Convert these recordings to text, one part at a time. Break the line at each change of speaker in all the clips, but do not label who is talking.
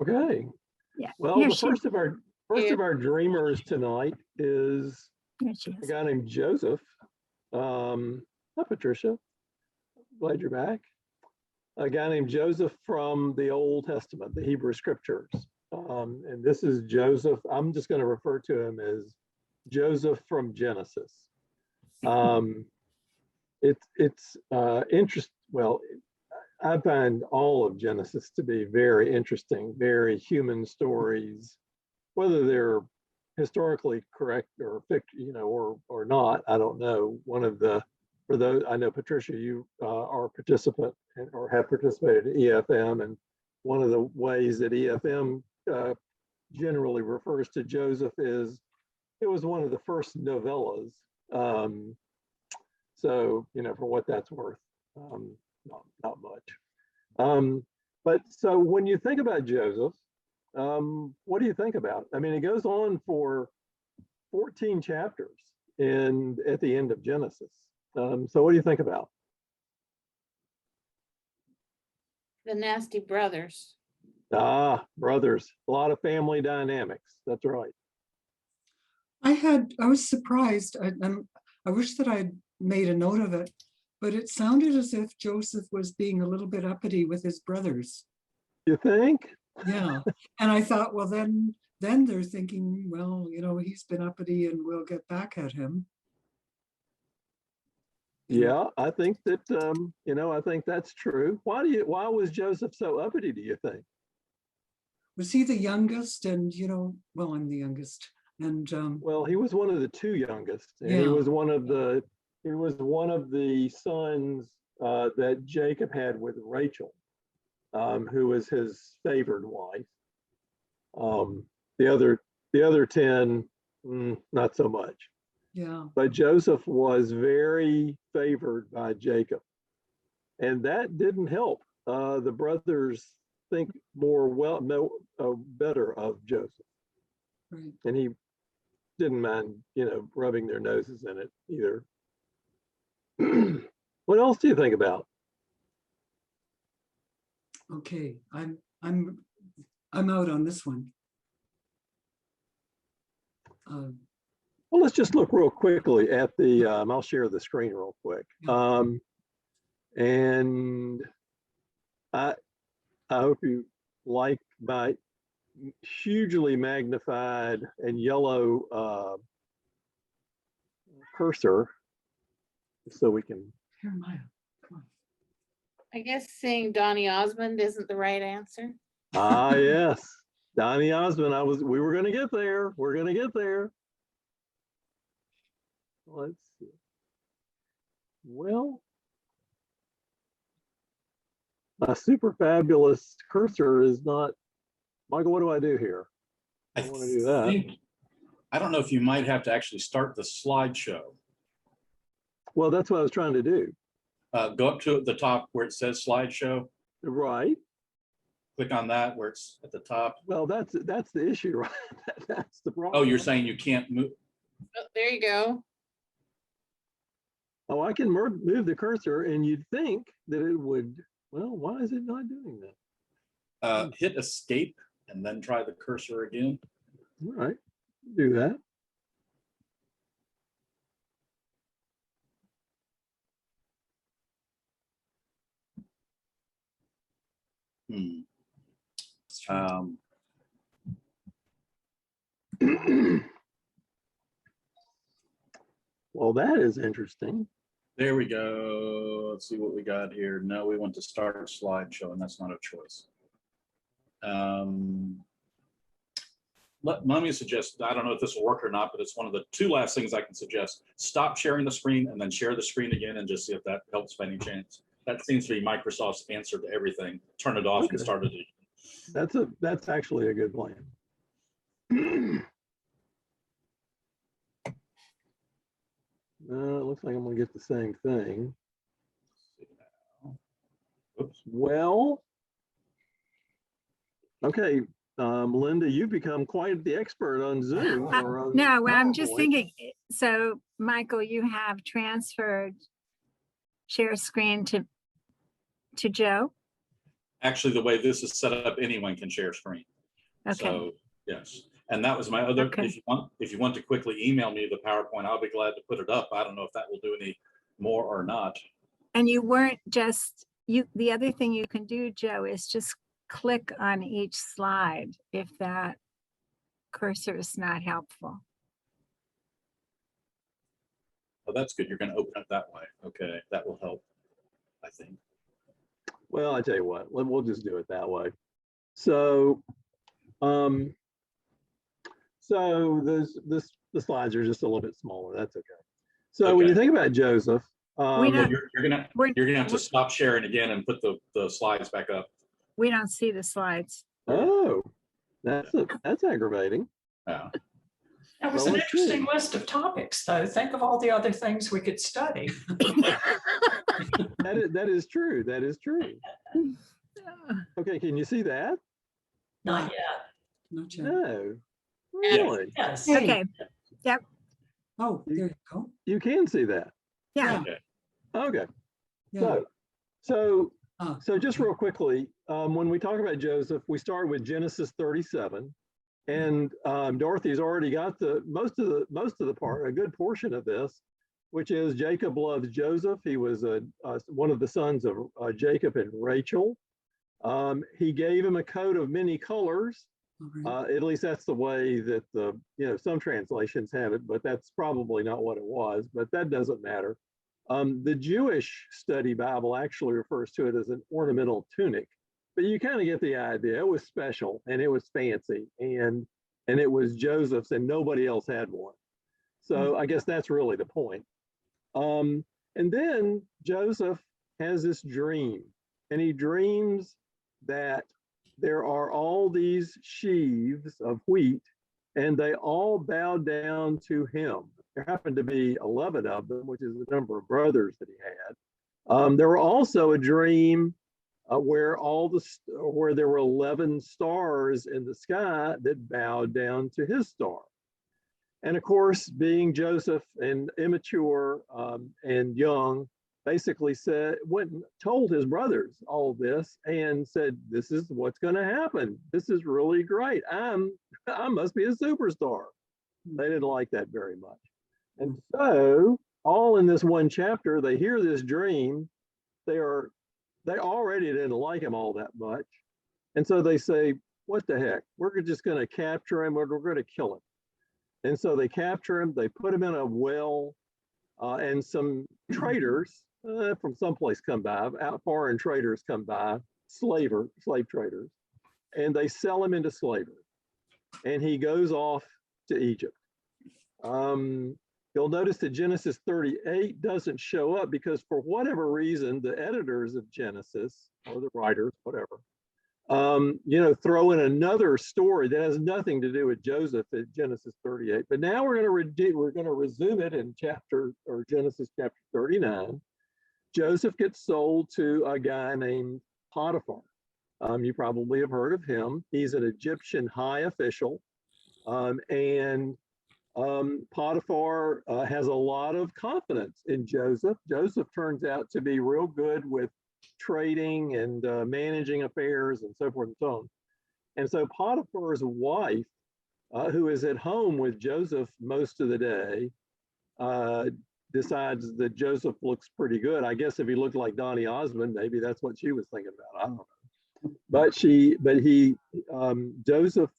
Okay.
Yeah.
Well,
Here
the
she-
first of our dreamers tonight is
Here she
a
is.
guy named Joseph. Hi, Patricia. Glad you're back. A guy named Joseph from the Old Testament, the Hebrew Scriptures. And this is Joseph. I'm just going to refer to him as Joseph from Genesis. It's interesting. Well, I find all of Genesis to be very interesting, very human stories, whether they're historically correct or or not. I don't know. For those, I know, Patricia, you are a participant or have participated in EFM, and one of the ways that EFM generally refers to Joseph is it was one of the first novellas. So, for what that's worth, not much. But so when you think about Joseph, what do you think about? I mean, it goes on for 14 chapters at the end of Genesis. So what do you think about?
The nasty brothers.
Brothers, a lot of family dynamics. That's right.
I was surprised. I wish that I'd made a note of it, but it sounded as if Joseph was being a little bit uppity with his brothers.
You think?
Yeah. And I thought, well, then they're thinking, well, he's been uppity and we'll get back at him.
Yeah, I think that, I think that's true. Why was Joseph so uppity, do you think?
Was he the youngest? And, well, I'm the youngest. And
well, he was one of the two youngest, and
yeah.
he was one of the sons that Jacob had with Rachel, who was his favored wife. The other 10, not so much.
Yeah.
But Joseph was very favored by Jacob, and that didn't help. The brothers think better of Joseph,
Right.
and he didn't mind, rubbing their noses in it either. What else do you think about?
Okay, I'm out on this one.
Well, let's just look real quickly at the. I'll share the screen real quick, and I hope you like my hugely magnified and yellow cursor, so we can.
Here, Maya, come on.
I guess saying Donny Osmond isn't the right answer.
Yes, Donny Osmond. We were going to get there. We're going to get there. Let's see. Well, a super fabulous cursor is not. Michael, what do I do here? I want to do that.
I don't know if you might have to actually start the slideshow.
Well, that's what I was trying to do.
Go up to the top where it says slideshow.
Right.
Click on that where it's at the top.
Well, that's the issue, right? That's the problem.
Oh, you're saying you can't move?
Oh, there you go.
Oh, I can move the cursor, and you'd think that it would. Well, why is it not doing that?
Hit escape and then try the cursor again.
All right, do that. Well, that is interesting.
There we go. Let's see what we got here. No, we want to start a slideshow, and that's not a choice. Let me suggest, I don't know if this will work or not, but it's one of the two last things I can suggest. Stop sharing the screen and then share the screen again and just see if that helps by any chance. That seems to be Microsoft's answer to everything. Turn it off and start it again.
That's actually a good plan. It looks like I'm going to get the same thing.
Oops.
Well, okay, Linda, you've become quite the expert on Zoom.
No, I'm just thinking. So, Michael, you have transferred share screen to Joe.
Actually, the way this is set up, anyone can share screen.
Okay,
So, yes. And that was my other,
Okay.
if you want to quickly email me the PowerPoint, I'll be glad to put it up. I don't know if that will do any more or not.
and you weren't just, the other thing you can do, Joe, is just click on each slide if that cursor is not helpful.
Oh, that's good. You're going to open it that way. Okay, that will help, I think.
Well, I tell you what, we'll just do it that way. So, the slides are just a little bit smaller. That's okay. So when you
Okay.
think about Joseph,
We
So
don't-
you're gonna have to stop sharing again and put the slides back up.
We don't see the slides.
oh, that's aggravating.
Yeah.
That was
Well,
an
let's see.
interesting list of topics, though. Think of all the other things we could study.
That is true. That is true. Okay, can you see that?
Not yet.
Not yet.
No, really.
Yes.
Okay,
Oh, there you go.
You can see that.
yeah,
Okay.
Okay.
Yeah.
So just real quickly, when we talk about Joseph, we start with Genesis 37, and Dorothy's already got most of the part, a good portion of this, which is Jacob loves Joseph. He was one of the sons of Jacob and Rachel. He gave him a coat of many colors.
All right.
At least that's the way that some translations have it, but that's probably not what it was, but that doesn't matter. The Jewish Study Bible actually refers to it as an ornamental tunic, but you kind of get the idea. It was special and it was fancy and it was Joseph's and nobody else had one. So I guess that's really the point. And then Joseph has this dream, and he dreams that there are all these sheaves of wheat and they all bow down to him. There happened to be 11 of them, which is the number of brothers that he had. There were also a dream where there were 11 stars in the sky that bowed down to his star. And of course, being Joseph and immature and young, basically went and told his brothers all this and said, "This is what's going to happen. This is really great. I must be a superstar." They didn't like that very much. And so all in this one chapter, they hear this dream. They already didn't like him all that much. And so they say, "What the heck? We're just going to capture him. We're going to kill him." And so they capture him. They put him in a well, and some traders from someplace come by, foreign traders come by, slave traders, and they sell him into slavery. And he goes off to Egypt. You'll notice that Genesis 38 doesn't show up because for whatever reason, the editors of Genesis, or the writers, whatever, throw in another story that has nothing to do with Joseph at Genesis 38. But now we're going to resume it in Genesis chapter 39. Joseph gets sold to a guy named Potiphar. You probably have heard of him. He's an Egyptian high official, and Potiphar has a lot of confidence in Joseph. Joseph turns out to be real good with trading and managing affairs and so forth and so on. And so Potiphar's wife, who is at home with Joseph most of the day, decides that Joseph looks pretty good. I guess if he looked like Donny Osmond, maybe that's what she was thinking about. I don't know. Joseph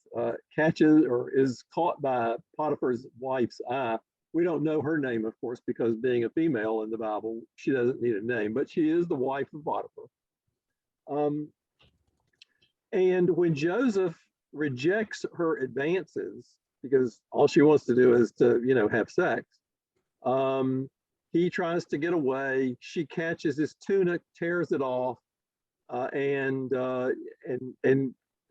catches or is caught by Potiphar's wife's eye. We don't know her name, of course, because being a female in the Bible, she doesn't need a name, but she is the wife of Potiphar. And when Joseph rejects her advances, because all she wants to do is to, have sex, he tries to get away. She catches his tunic, tears it off, and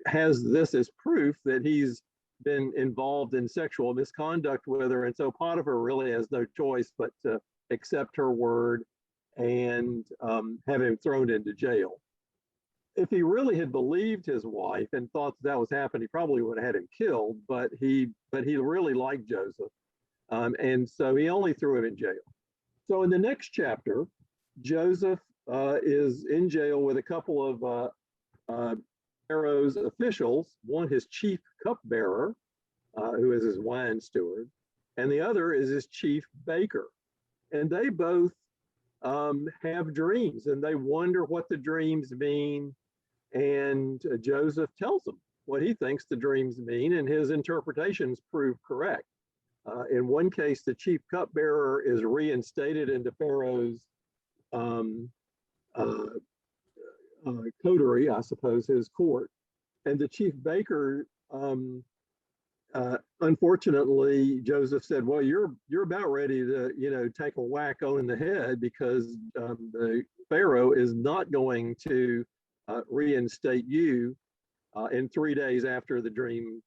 has this as proof that he's been involved in sexual misconduct with her. And so Potiphar really has no choice but to accept her word and have him thrown into jail. If he really had believed his wife and thought that was happening, he probably would have had him killed, but he really liked Joseph. And so he only threw him in jail. So in the next chapter, Joseph is in jail with a couple of Pharaoh's officials, one his chief cupbearer, who is his wine steward, and the other is his chief baker. And they both have dreams, and they wonder what the dreams mean. And Joseph tells them what he thinks the dreams mean, and his interpretations prove correct. In one case, the chief cupbearer is reinstated into Pharaoh's coterie, I suppose, his court. And the chief baker, unfortunately, Joseph said, well, you're about ready to, take a whack on the head, because the Pharaoh is not going to reinstate you in 3 days after the dream,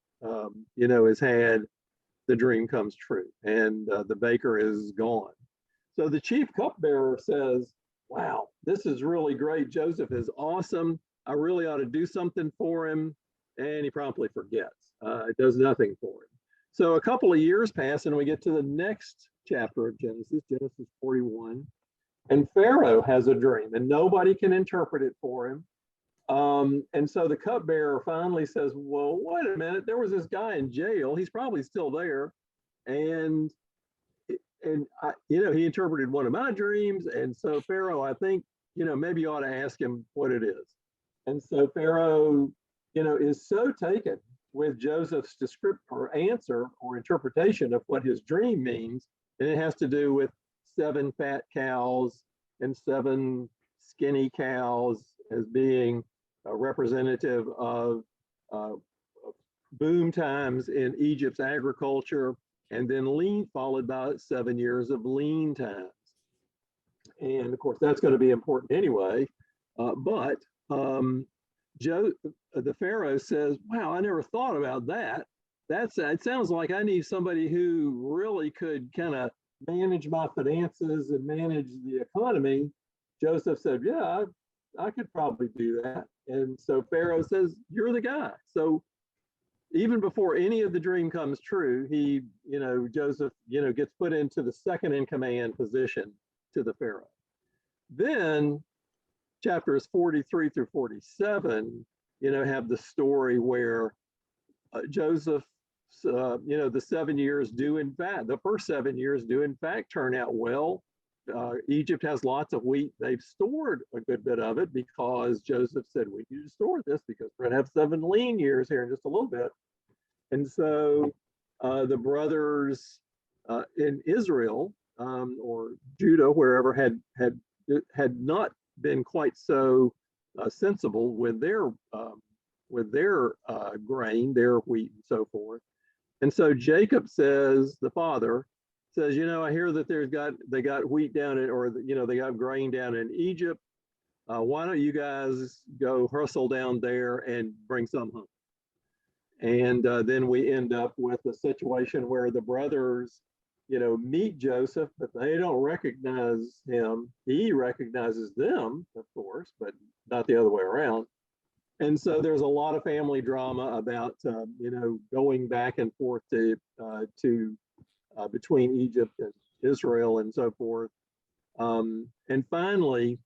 is had. The dream comes true, and the baker is gone. So the chief cupbearer says, wow, this is really great. Joseph is awesome. I really ought to do something for him. And he promptly forgets. It does nothing for him. So a couple of years pass, and we get to the next chapter of Genesis, Genesis 41. And Pharaoh has a dream, and nobody can interpret it for him. And so the cupbearer finally says, well, wait a minute, there was this guy in jail. He's probably still there. And he interpreted one of my dreams. And so Pharaoh, I think, maybe you ought to ask him what it is. And so Pharaoh, is so taken with Joseph's description or answer or interpretation of what his dream means. And it has to do with 7 fat cows and 7 skinny cows as being representative of boom times in Egypt's agriculture, and then lean, followed by 7 years of lean times. And of course, that's going to be important anyway. But the Pharaoh says, wow, I never thought about that. It sounds like I need somebody who really could kind of manage my finances and manage the economy. Joseph said, yeah, I could probably do that. And so Pharaoh says, you're the guy. So even before any of the dream comes true, Joseph, gets put into the second in command position to the Pharaoh. Then chapters 43 through 47, have the story where Joseph, the 7 years do in fact, the first 7 years do in fact turn out well. Egypt has lots of wheat. They've stored a good bit of it because Joseph said, we need to store this because we're going to have 7 lean years here in just a little bit. And so the brothers in Israel or Judah, wherever, had not been quite so sensible with their grain, their wheat, and so forth. And so Jacob says, the father says, I hear that they got wheat down in, or they got grain down in Egypt. Why don't you guys go hustle down there and bring some home? And then we end up with a situation where the brothers, meet Joseph, but they don't recognize him. He recognizes them, of course, but not the other way around. And so there's a lot of family drama about, going back and forth to between Egypt and Israel and so forth. And finally,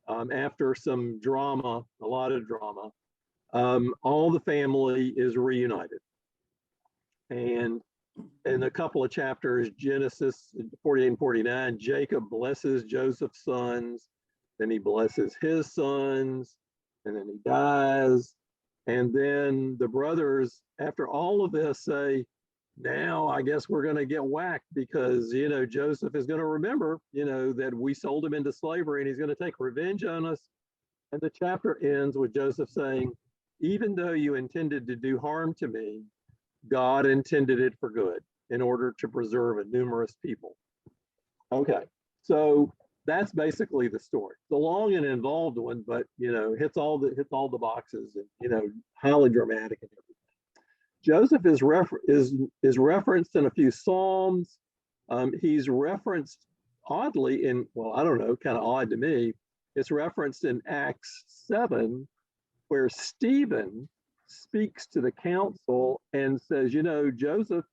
after some drama, a lot of drama, all the family is reunited. And in a couple of chapters, Genesis 48 and 49, Jacob blesses Joseph's sons, then he blesses his sons, and then he dies. And then the brothers, after all of this, say, now I guess we're going to get whacked because, Joseph is going to remember, that we sold him into slavery and he's going to take revenge on us. And the chapter ends with Joseph saying, even though you intended to do harm to me, God intended it for good in order to preserve a numerous people. Okay, so that's basically the story. It's a long and involved one, but hits all the boxes, and highly dramatic and everything. Joseph is referenced in a few Psalms. He's referenced oddly in, well, I don't know, kind of odd to me. It's referenced in Acts 7, where Stephen speaks to the council and says, Joseph,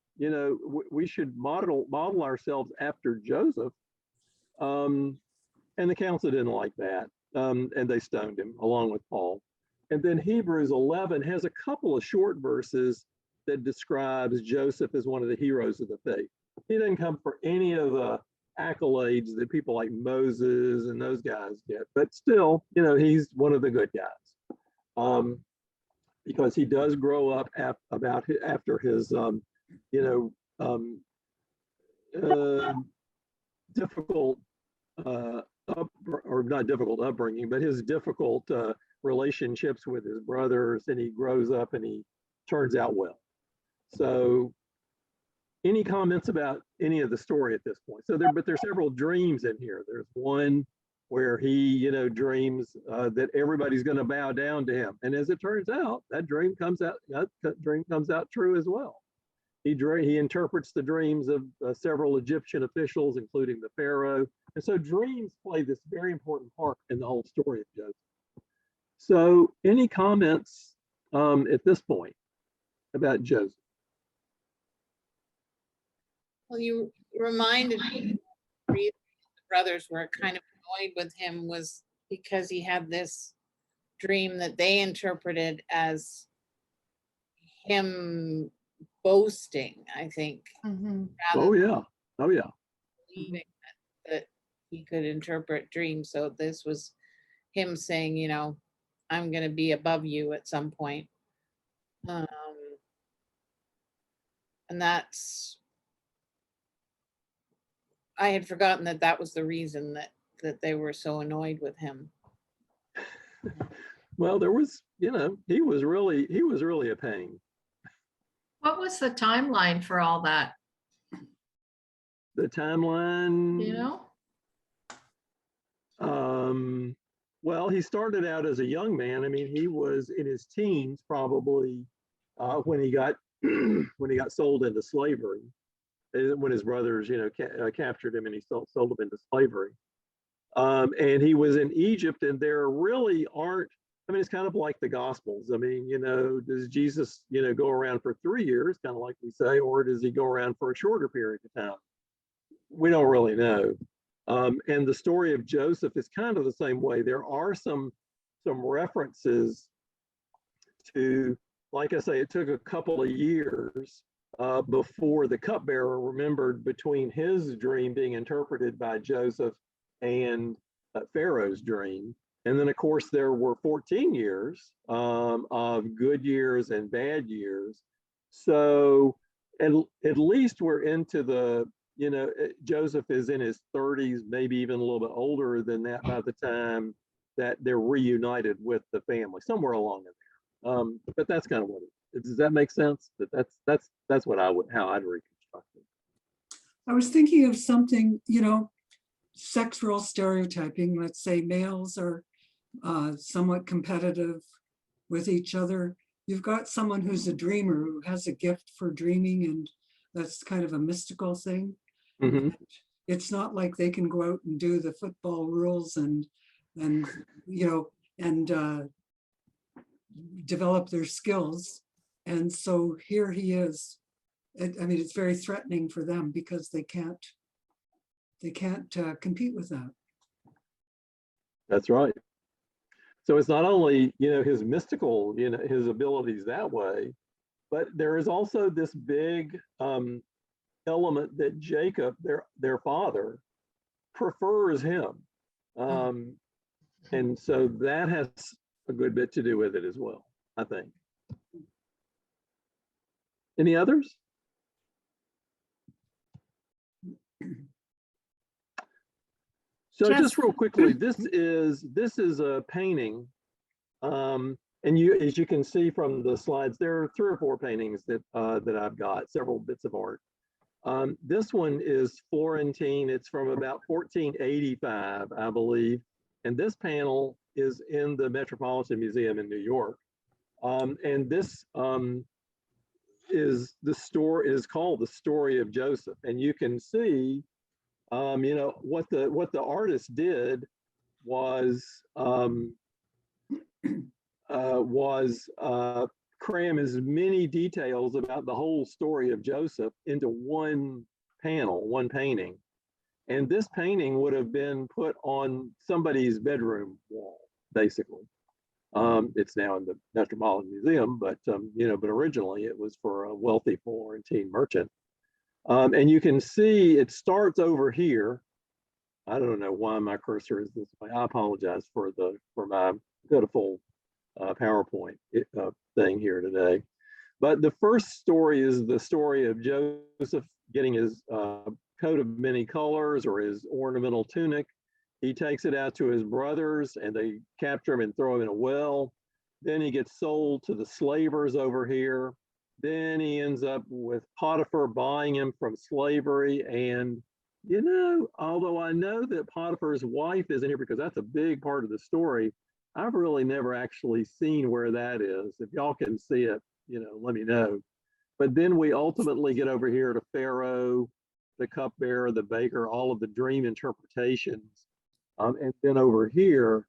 we should model ourselves after Joseph. And the council didn't like that. And they stoned him along with Paul. And then Hebrews 11 has a couple of short verses that describes Joseph as one of the heroes of the faith. He didn't come for any of the accolades that people like Moses and those guys get, but still, you know, he's one of the good guys. Because he does grow up after his, difficult, or not difficult upbringing, but his difficult relationships with his brothers, and he grows up and he turns out well. So, any comments about any of the story at this point? So there's several dreams in here. There's one where he, dreams that everybody's going to bow down to him, and as it turns out, that dream comes out true as well. He interprets the dreams of several Egyptian officials, including the Pharaoh, and so dreams play this very important part in the whole story of Joseph. So, any comments at this point about Joseph?
Well, you reminded me the brothers were kind of annoyed with him was because he had this dream that they interpreted as him boasting, I think.
Mhm.
Oh yeah.
Believing that he could interpret dreams. So this was him saying, I'm going to be above you at some point. And I had forgotten that was the reason that they were so annoyed with him.
Well, there was, he was really a pain.
What was the timeline for all that?
The timeline,
You know?
well, he started out as a young man. I mean, he was in his teens probably when he got sold into slavery. When his brothers, captured him and he sold him into slavery. And he was in Egypt, and there really aren't, I mean, it's kind of like the Gospels. I mean, does Jesus, go around for 3 years, kind of like we say, or does he go around for a shorter period of time? We don't really know. And the story of Joseph is kind of the same way. There are some references to, like I say, it took a couple of years before the cupbearer remembered between his dream being interpreted by Joseph and Pharaoh's dream. And then, of course, there were 14 years of good years and bad years. So at least we're into the, Joseph is in his 30s, maybe even a little bit older than that by the time that they're reunited with the family, somewhere along in there. But that's kind of what does that make sense? That's what how I'd reconstruct it.
I was thinking of something, sex role stereotyping. Let's say males are somewhat competitive with each other. You've got someone who's a dreamer who has a gift for dreaming, and that's kind of a mystical thing.
Mm-hmm.
It's not like they can go out and do the football rules and develop their skills. And so here he is. I mean, it's very threatening for them because they can't compete with that.
That's right. So it's not only, his mystical, his abilities that way, but there is also this big element that Jacob, their father, prefers him. And so that has a good bit to do with it as well, I think. Any others? So just real quickly, this is a painting, and as you can see from the slides, there are 3 or 4 paintings that I've got, several bits of art. This one is Florentine. It's from about 1485, I believe, and this panel is in the Metropolitan Museum in New York. And this is called The Story of Joseph, and you can see. What the artist did was cram as many details about the whole story of Joseph into one painting. And this painting would have been put on somebody's bedroom wall, basically. It's now in the Metropolitan Museum, but but originally it was for a wealthy Florentine merchant. And you can see it starts over here. I don't know why my cursor is this way. I apologize for my pitiful PowerPoint thing here today. But the first story is the story of Joseph getting his coat of many colors, or his ornamental tunic. He takes it out to his brothers and they capture him and throw him in a well. Then he gets sold to the slavers over here. Then he ends up with Potiphar buying him from slavery. And, although I know that Potiphar's wife isn't here because that's a big part of the story, I've really never actually seen where that is. If y'all can see it, let me know. But then we ultimately get over here to Pharaoh, the cupbearer, the baker, all of the dream interpretations. And then over here,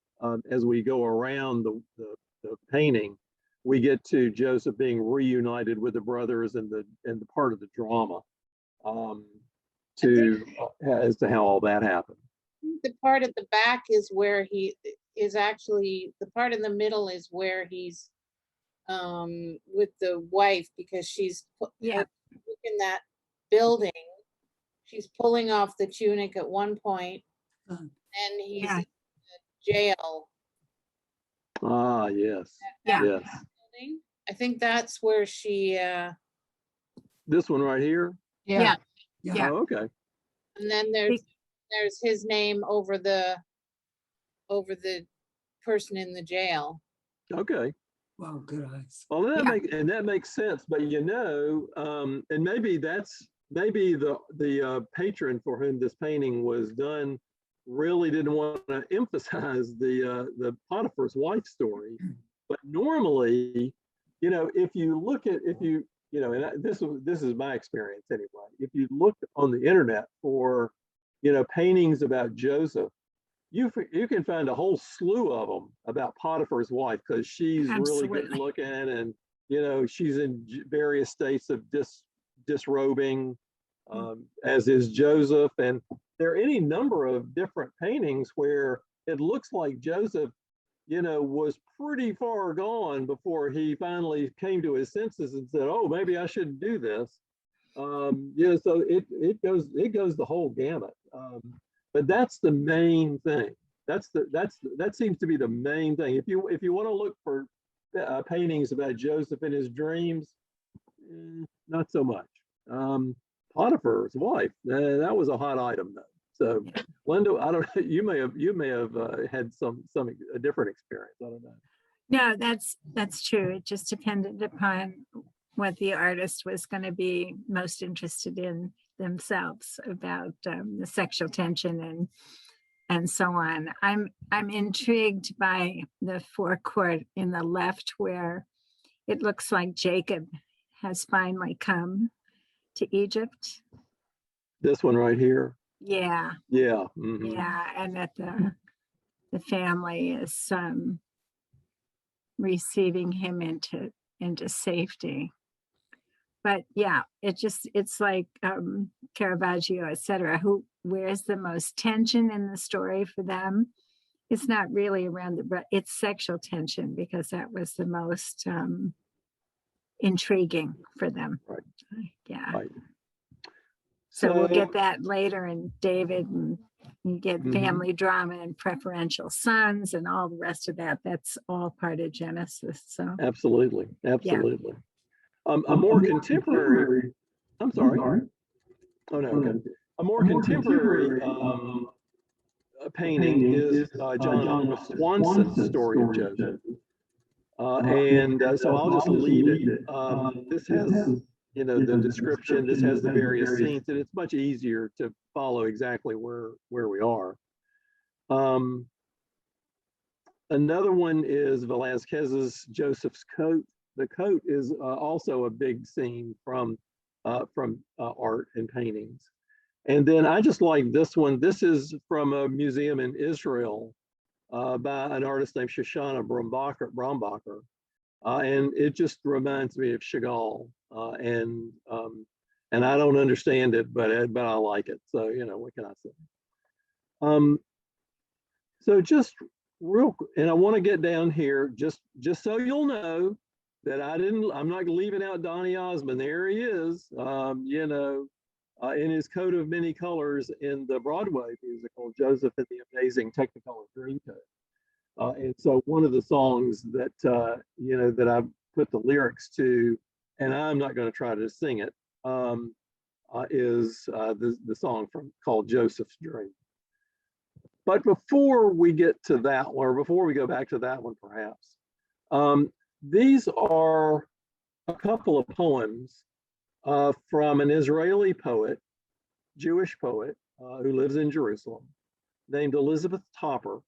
as we go around the painting, we get to Joseph being reunited with the brothers and the part of the drama as to how all that happened.
The part at the back is where he is actually, the part in the middle is where he's with the wife, because she's in that building. She's pulling off the tunic at one point, and he's in the jail.
Ah, yes.
Yeah.
Yes.
I think that's where she.
This one right here?
Yeah.
Yeah.
Oh, okay.
And then there's his name over the person in the jail.
Okay.
Wow, good eyes.
Well, that makes sense. But and maybe the patron for whom this painting was done really didn't want to emphasize the Potiphar's wife story. But normally, if you look at and this is my experience anyway. If you look on the internet for paintings about Joseph, you can find a whole slew of them about Potiphar's wife, because she's really good looking, and she's in various states of disrobing, as is Joseph. And there are any number of different paintings where it looks like Joseph was pretty far gone before he finally came to his senses and said, "Oh, maybe I shouldn't do this." So it goes the whole gamut. But that's the main thing. That seems to be the main thing. If you want to look for paintings about Joseph and his dreams, not so much. Potiphar's wife, that was a hot item though. So, Linda, I don't know. You may have had a different experience. I don't know.
No, that's true. It just depended upon what the artist was going to be most interested in themselves about the sexual tension and so on. I'm intrigued by the forecourt in the left, where it looks like Jacob has finally come to Egypt.
This one right here.
Yeah.
Yeah. Mm-hmm.
Yeah, and that the family is receiving him into safety. But yeah, it's like Caravaggio, etc. Where's the most tension in the story for them? It's not really around it's sexual tension, because that was the most intriguing for them.
Right.
Yeah.
Right.
So we'll get that later in David, and you get
Mhm.
family drama and preferential sons and all the rest of that. That's all part of Genesis. So
Absolutely. A more contemporary. I'm sorry. Oh no. Okay. A more contemporary painting is John August Swanson's story of Joseph. So I'll just leave it. This has the description. This has the various scenes, and it's much easier to follow exactly where we are. Another one is Velazquez's Joseph's Coat. The coat is also a big scene from art and paintings. And then I just like this one. This is from a museum in Israel by an artist named Shoshana Brombacher. And it just reminds me of Chagall. And I don't understand it, but I like it. So, what can I say? So just and I want to get down here just so you'll know that I'm not leaving out Donny Osmond. There he is, in his coat of many colors in the Broadway musical, Joseph and the Amazing Technicolor Dreamcoat. And so one of the songs that, that I put the lyrics to, and I'm not going to try to sing it, is the song called Joseph's Dream. But before we get to that one, or before we go back to that one, perhaps, these are a couple of poems from an Israeli poet, Jewish poet, who lives in Jerusalem, named Elizabeth Topper.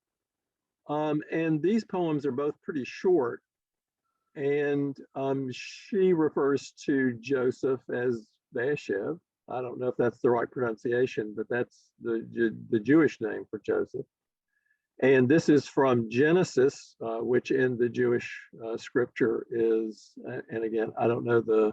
And these poems are both pretty short. And she refers to Joseph as Bashev. I don't know if that's the right pronunciation, but that's the Jewish name for Joseph. And this is from Genesis, which in the Jewish scripture is, and again, I don't know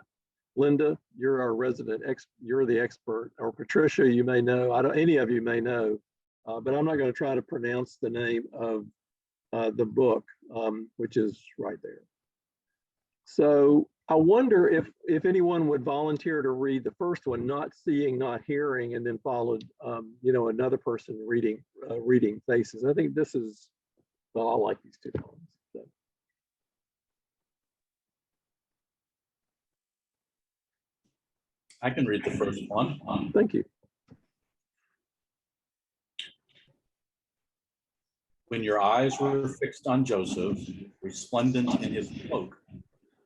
Linda, you're our resident, you're the expert, or Patricia, you may know, any of you may know, but I'm not going to try to pronounce the name of the book, which is right there. So I wonder if anyone would volunteer to read the first one, Not Seeing, Not Hearing, and then followed, another person reading Faces. I think this is, well, I like these two poems. So.
I can read the first one.
Thank you.
When your eyes were fixed on Joseph, resplendent in his cloak,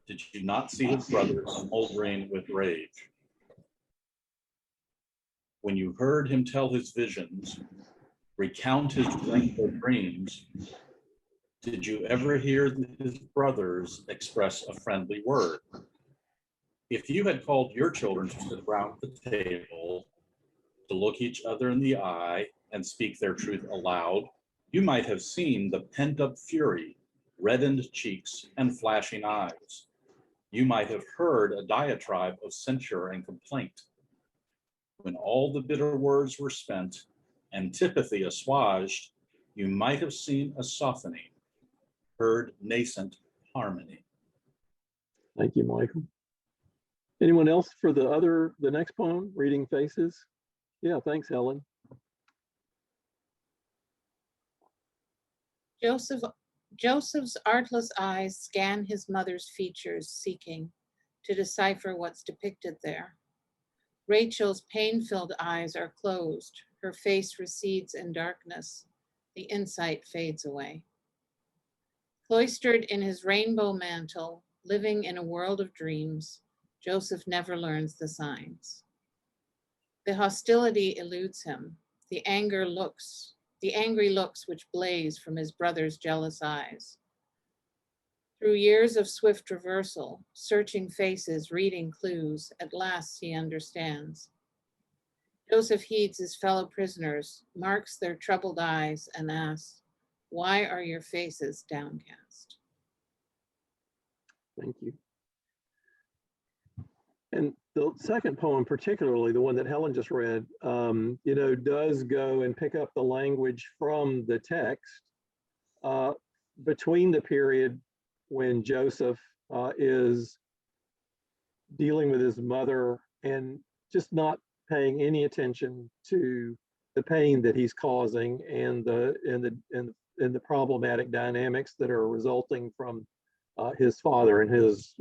did you not see his brothers smoldering with rage? When you heard him tell his visions, recount his dreams, did you ever hear his brothers express a friendly word? If you had called your children to sit around the table, to look each other in the eye and speak their truth aloud, you might have seen the pent-up fury, reddened cheeks, and flashing eyes. You might have heard a diatribe of censure and complaint. When all the bitter words were spent, antipathy assuaged, you might have seen a softening, heard nascent harmony.
Thank you, Michael. Anyone else for the next poem, Reading Faces? Yeah, thanks, Helen.
Joseph's artless eyes scan his mother's features, seeking to decipher what's depicted there. Rachel's pain-filled eyes are closed. Her face recedes in darkness. The insight fades away. Cloistered in his rainbow mantle, living in a world of dreams, Joseph never learns the signs. The hostility eludes him. The angry looks which blaze from his brother's jealous eyes. Through years of swift reversal, searching faces, reading clues, at last he understands. Joseph heeds his fellow prisoners, marks their troubled eyes, and asks, "Why are your faces downcast?"
Thank you. And the second poem, particularly the one that Helen just read, does go and pick up the language from the text between the period when Joseph is dealing with his mother and just not paying any attention to the pain that he's causing and the problematic dynamics that are resulting from his father and his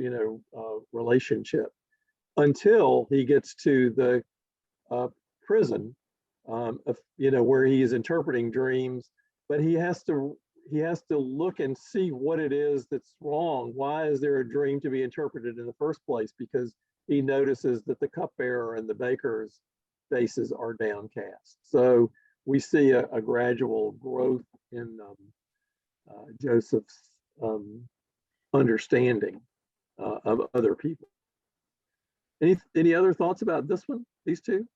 relationship, until he gets to the prison, where he is interpreting dreams, but he has to look and see what it is that's wrong. Why is there a dream to be interpreted in the first place? Because he notices that the cupbearer and the baker's faces are downcast. So we see a gradual growth in Joseph's understanding of other people. Any other thoughts about this one, these two?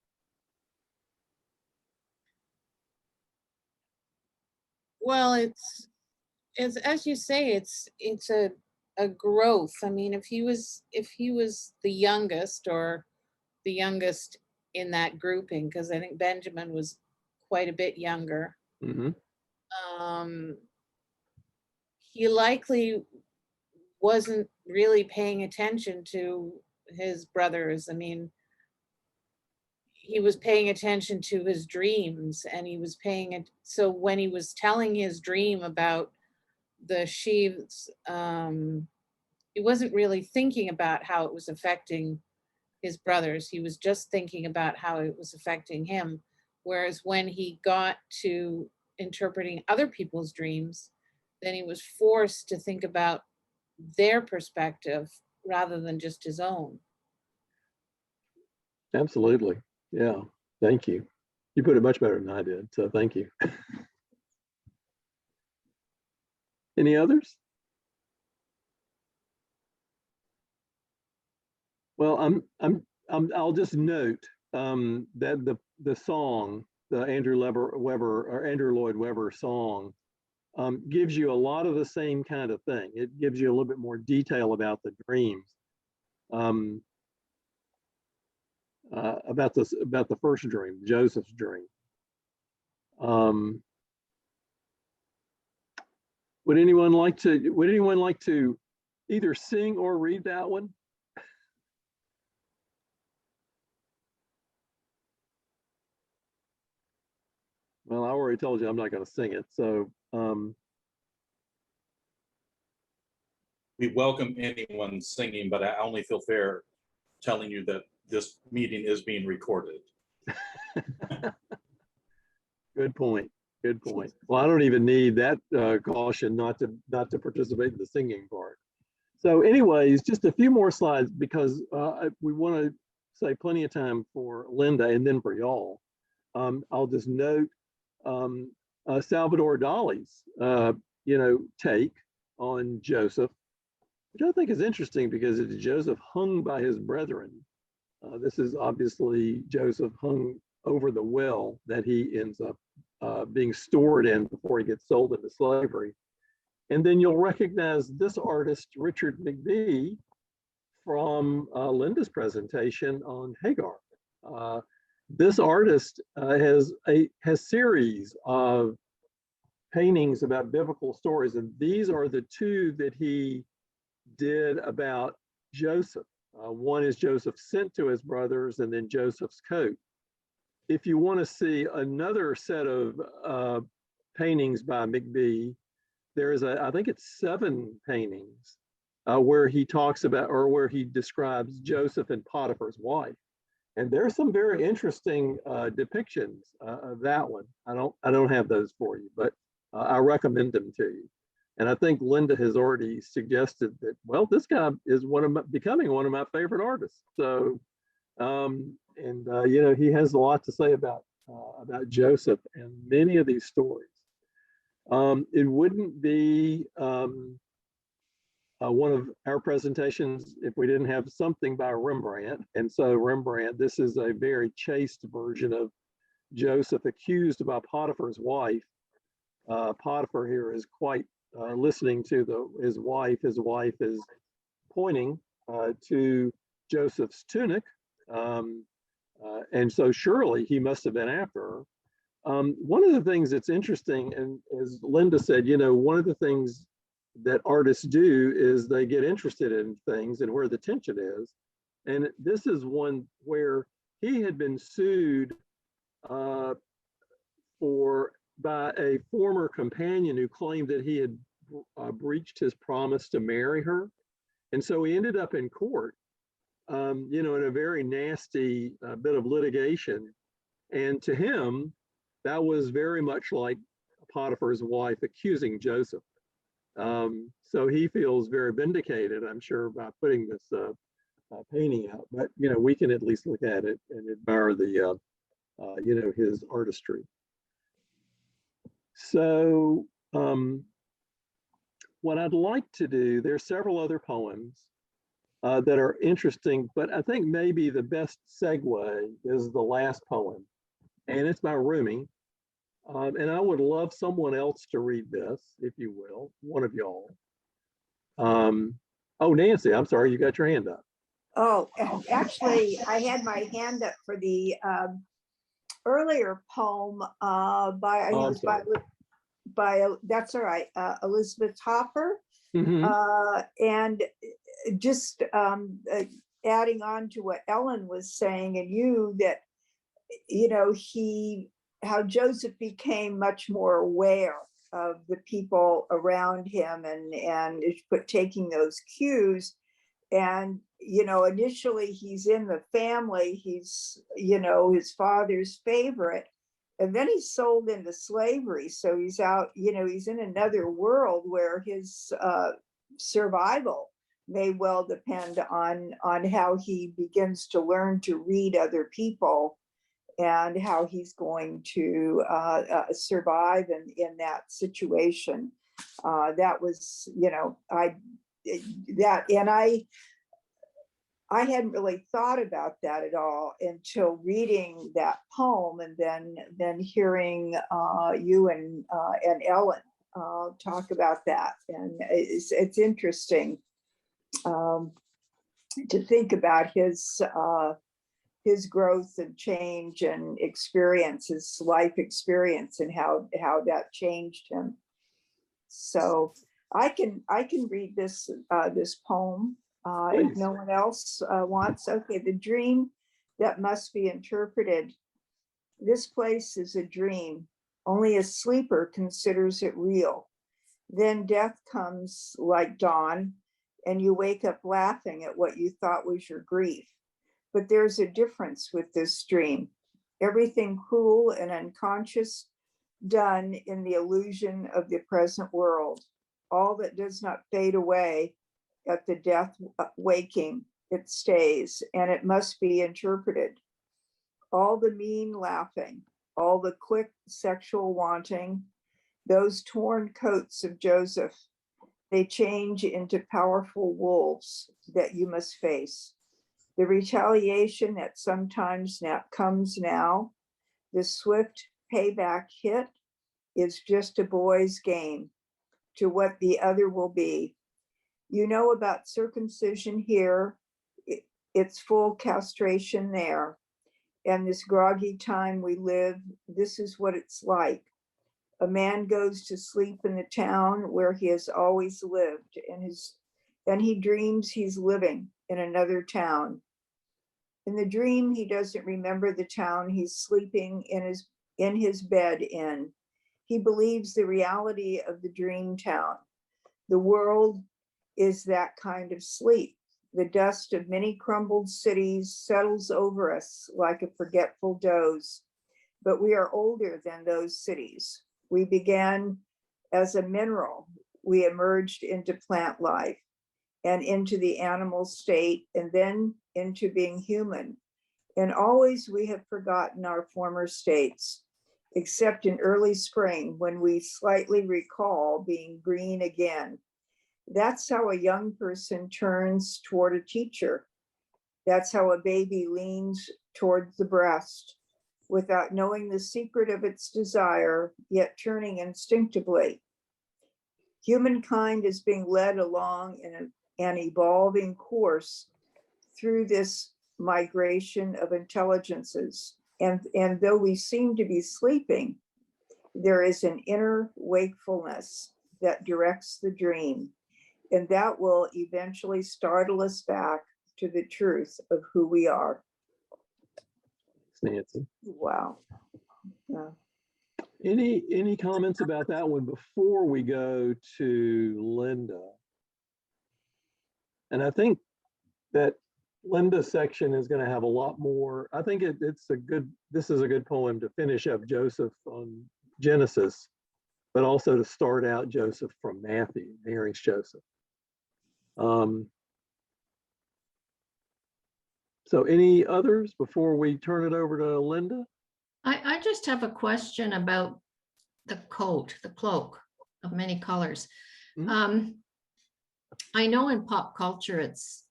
Well, it's as you say, it's a growth. I mean, if he was the youngest or the youngest in that grouping, because I think Benjamin was quite a bit younger.
Mm-hmm.
he likely wasn't really paying attention to his brothers. I mean, he was paying attention to his dreams, and he was paying it. So when he was telling his dream about the sheaves, he wasn't really thinking about how it was affecting his brothers. He was just thinking about how it was affecting him. Whereas when he got to interpreting other people's dreams, then he was forced to think about their perspective rather than just his own.
Absolutely. Yeah. Thank you. You put it much better than I did. So thank you. Any others? Well, I'll just note that the song, the Andrew Lloyd Webber song, gives you a lot of the same kind of thing. It gives you a little bit more detail about the dreams, about the first dream, Joseph's dream. Would anyone like to either sing or read that one? Well, I already told you I'm not going to sing it. So
We welcome anyone singing, but I only feel fair telling you that this meeting is being recorded.
good point. Good point. Well, I don't even need that caution not to participate in the singing part. So anyways, just a few more slides because we want to say plenty of time for Linda and then for y'all. I'll just note Salvador Dali's take on Joseph, which I think is interesting because it's Joseph hung by his brethren. This is obviously Joseph hung over the well that he ends up being stored in before he gets sold into slavery. And then you'll recognize this artist, Richard Mcbee, from Linda's presentation on Hagar. This artist has series of paintings about biblical stories, and these are the two that he did about Joseph. One is Joseph sent to his brothers, and then Joseph's coat. If you want to see another set of paintings by Mcbee, there's I think it's 7 paintings where he talks about, or where he describes Joseph and Potiphar's wife. And there's some very interesting depictions of that one. I don't have those for you, but I recommend them to you. And I think Linda has already suggested that, well, this guy is becoming one of my favorite artists. So, he has a lot to say about Joseph and many of these stories. It wouldn't be one of our presentations if we didn't have something by Rembrandt. And so Rembrandt, this is a very chaste version of Joseph accused by Potiphar's wife. Potiphar here is quite listening to his wife. His wife is pointing to Joseph's tunic. And so surely he must have been after her. One of the things that's interesting, and as Linda said, one of the things that artists do is they get interested in things and where the tension is. And this is one where he had been sued by a former companion who claimed that he had breached his promise to marry her. And so he ended up in court, in a very nasty bit of litigation. And to him, that was very much like Potiphar's wife accusing Joseph. So he feels very vindicated, I'm sure, by putting this painting out. But we can at least look at it and admire the his artistry. So what I'd like to do, there's several other poems that are interesting, but I think maybe the best segue is the last poem, and it's by Rumi. And I would love someone else to read this, if you will, one of y'all. Oh, Nancy, I'm sorry, you got your hand up.
Oh, actually, I had my hand up for the earlier poem by, I think it was by that's all right, Elizabeth Hopper.
Mhm.
And just adding on to what Ellen was saying, and you, that, you know, how Joseph became much more aware of the people around him and taking those cues. And, you know, initially he's in the family, he's, you know, his father's favorite. And then he's sold into slavery. So he's out, you know, he's in another world where his survival may well depend on how he begins to learn to read other people and how he's going to survive in that situation. That was, you know, I hadn't really thought about that at all until reading that poem, and then hearing you and Ellen talk about that. And it's interesting to think about his growth and change and experience, his life experience, and how that changed him. So I can read this poem if
Please.
no one else wants. Okay, the dream that must be interpreted. This place is a dream. Only a sleeper considers it real. Then death comes like dawn, and you wake up laughing at what you thought was your grief. But there's a difference with this dream. Everything cruel and unconscious done in the illusion of the present world. All that does not fade away at the death waking, it stays, and it must be interpreted. All the mean laughing, all the quick sexual wanting, those torn coats of Joseph, they change into powerful wolves that you must face. The retaliation that sometimes comes now, the swift payback hit, is just a boy's game to what the other will be. You know about circumcision here, it's full castration there. And this groggy time we live, this is what it's like. A man goes to sleep in the town where he has always lived, and he dreams he's living in another town. In the dream, he doesn't remember the town he's sleeping in his bed in. He believes the reality of the dream town. The world is that kind of sleep. The dust of many crumbled cities settles over us like a forgetful doze. But we are older than those cities. We began as a mineral. We emerged into plant life and into the animal state, and then into being human. And always we have forgotten our former states, except in early spring when we slightly recall being green again. That's how a young person turns toward a teacher. That's how a baby leans toward the breast, without knowing the secret of its desire, yet turning instinctively. Humankind is being led along in an evolving course through this migration of intelligences. And though we seem to be sleeping, there is an inner wakefulness that directs the dream. And that will eventually startle us back to the truth of who we are.
Nancy.
Wow. Yeah.
Any comments about that one before we go to Linda? And I think that Linda's section is going to have a lot more. I think this is a good poem to finish up Joseph on Genesis, but also to start out Joseph from Matthew, Mary's Joseph. So any others before we turn it over to Linda?
I just have a question about the coat, the cloak of many colors.
Mhm.
I know in pop culture it's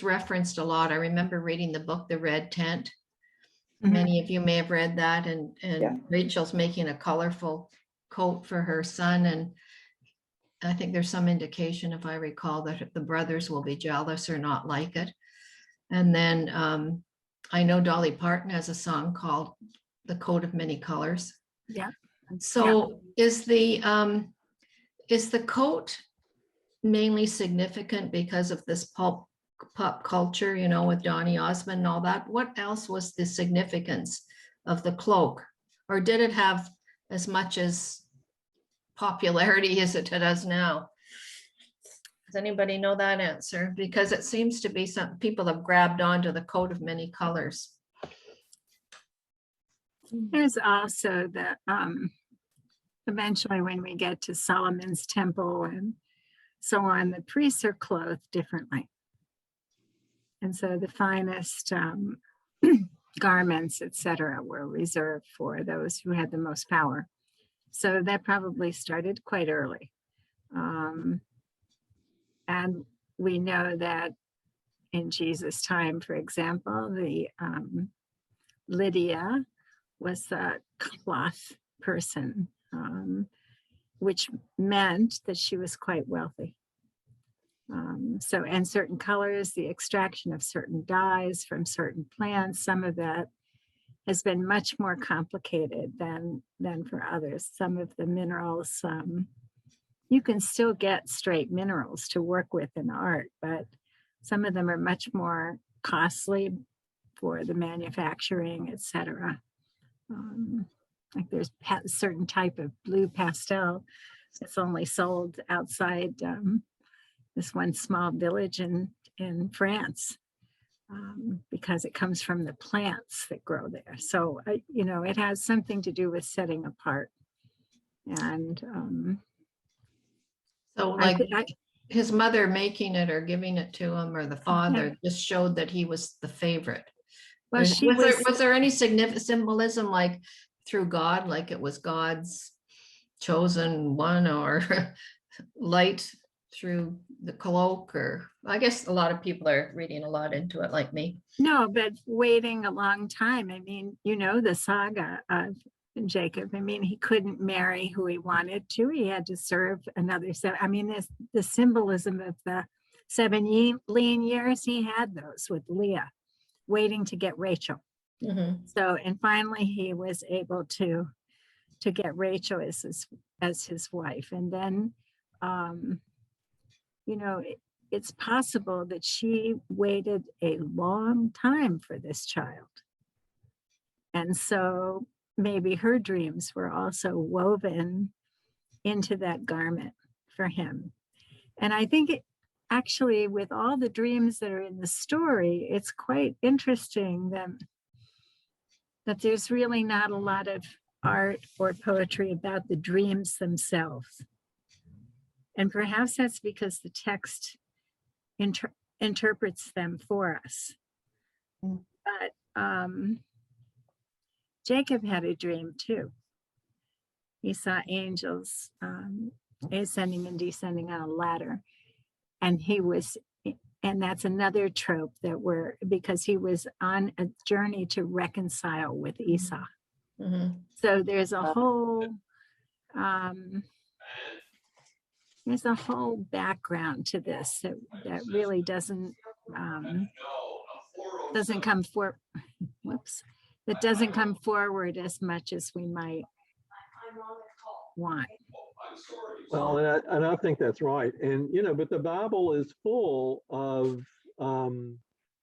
referenced a lot. I remember reading the book The Red Tent. Many of you may have read that, and
Yeah.
Rachel's making a colorful coat for her son, and I think there's some indication, if I recall, that the brothers will be jealous or not like it. And then I know Dolly Parton has a song called The Coat of Many Colors.
Yeah.
So is the coat mainly significant because of this pop culture, you know, with Donny Osmond and all that? What else was the significance of the cloak? Or did it have as much as popularity as it does now? Does anybody know that answer? Because it seems to be some people have grabbed onto the coat of many colors.
There's also the eventually when we get to Solomon's temple and so on, the priests are clothed differently. And so the finest garments, etc., were reserved for those who had the most power. So that probably started quite early. And we know that in Jesus' time, for example, the Lydia was a cloth person, which meant that she was quite wealthy. So, and certain colors, the extraction of certain dyes from certain plants, some of that has been much more complicated than for others. Some of the minerals, you can still get straight minerals to work with in art, but some of them are much more costly for the manufacturing, etc. Like there's a certain type of blue pastel that's only sold outside this one small village in France because it comes from the plants that grow there. So, you know, it has something to do with setting apart. And
so like his mother making it or giving it to him, or the father, just showed that he was the favorite.
Well,
was there any significant symbolism, like through God, like it was God's chosen one, or light through the cloak? Or I guess a lot of people are reading a lot into it, like me.
No, but waiting a long time. I mean, you know, the saga of Jacob. I mean, he couldn't marry who he wanted to. He had to serve another 7. I mean, the symbolism of the 7 lean years, he had those with Leah, waiting to get Rachel.
Mm-hmm.
So, and finally he was able to get Rachel as his wife. And then, you know, it's possible that she waited a long time for this child. And so maybe her dreams were also woven into that garment for him. And I think actually, with all the dreams that are in the story, it's quite interesting that there's really not a lot of art or poetry about the dreams themselves. And perhaps that's because the text interprets them for us. But Jacob had a dream too. He saw angels ascending and descending on a ladder. And that's another trope because he was on a journey to reconcile with Esau.
Mm-hmm.
So there's a whole background to this that really doesn't come forward as much as we might want.
Well, and I think that's right. And, you know, but the Bible is full of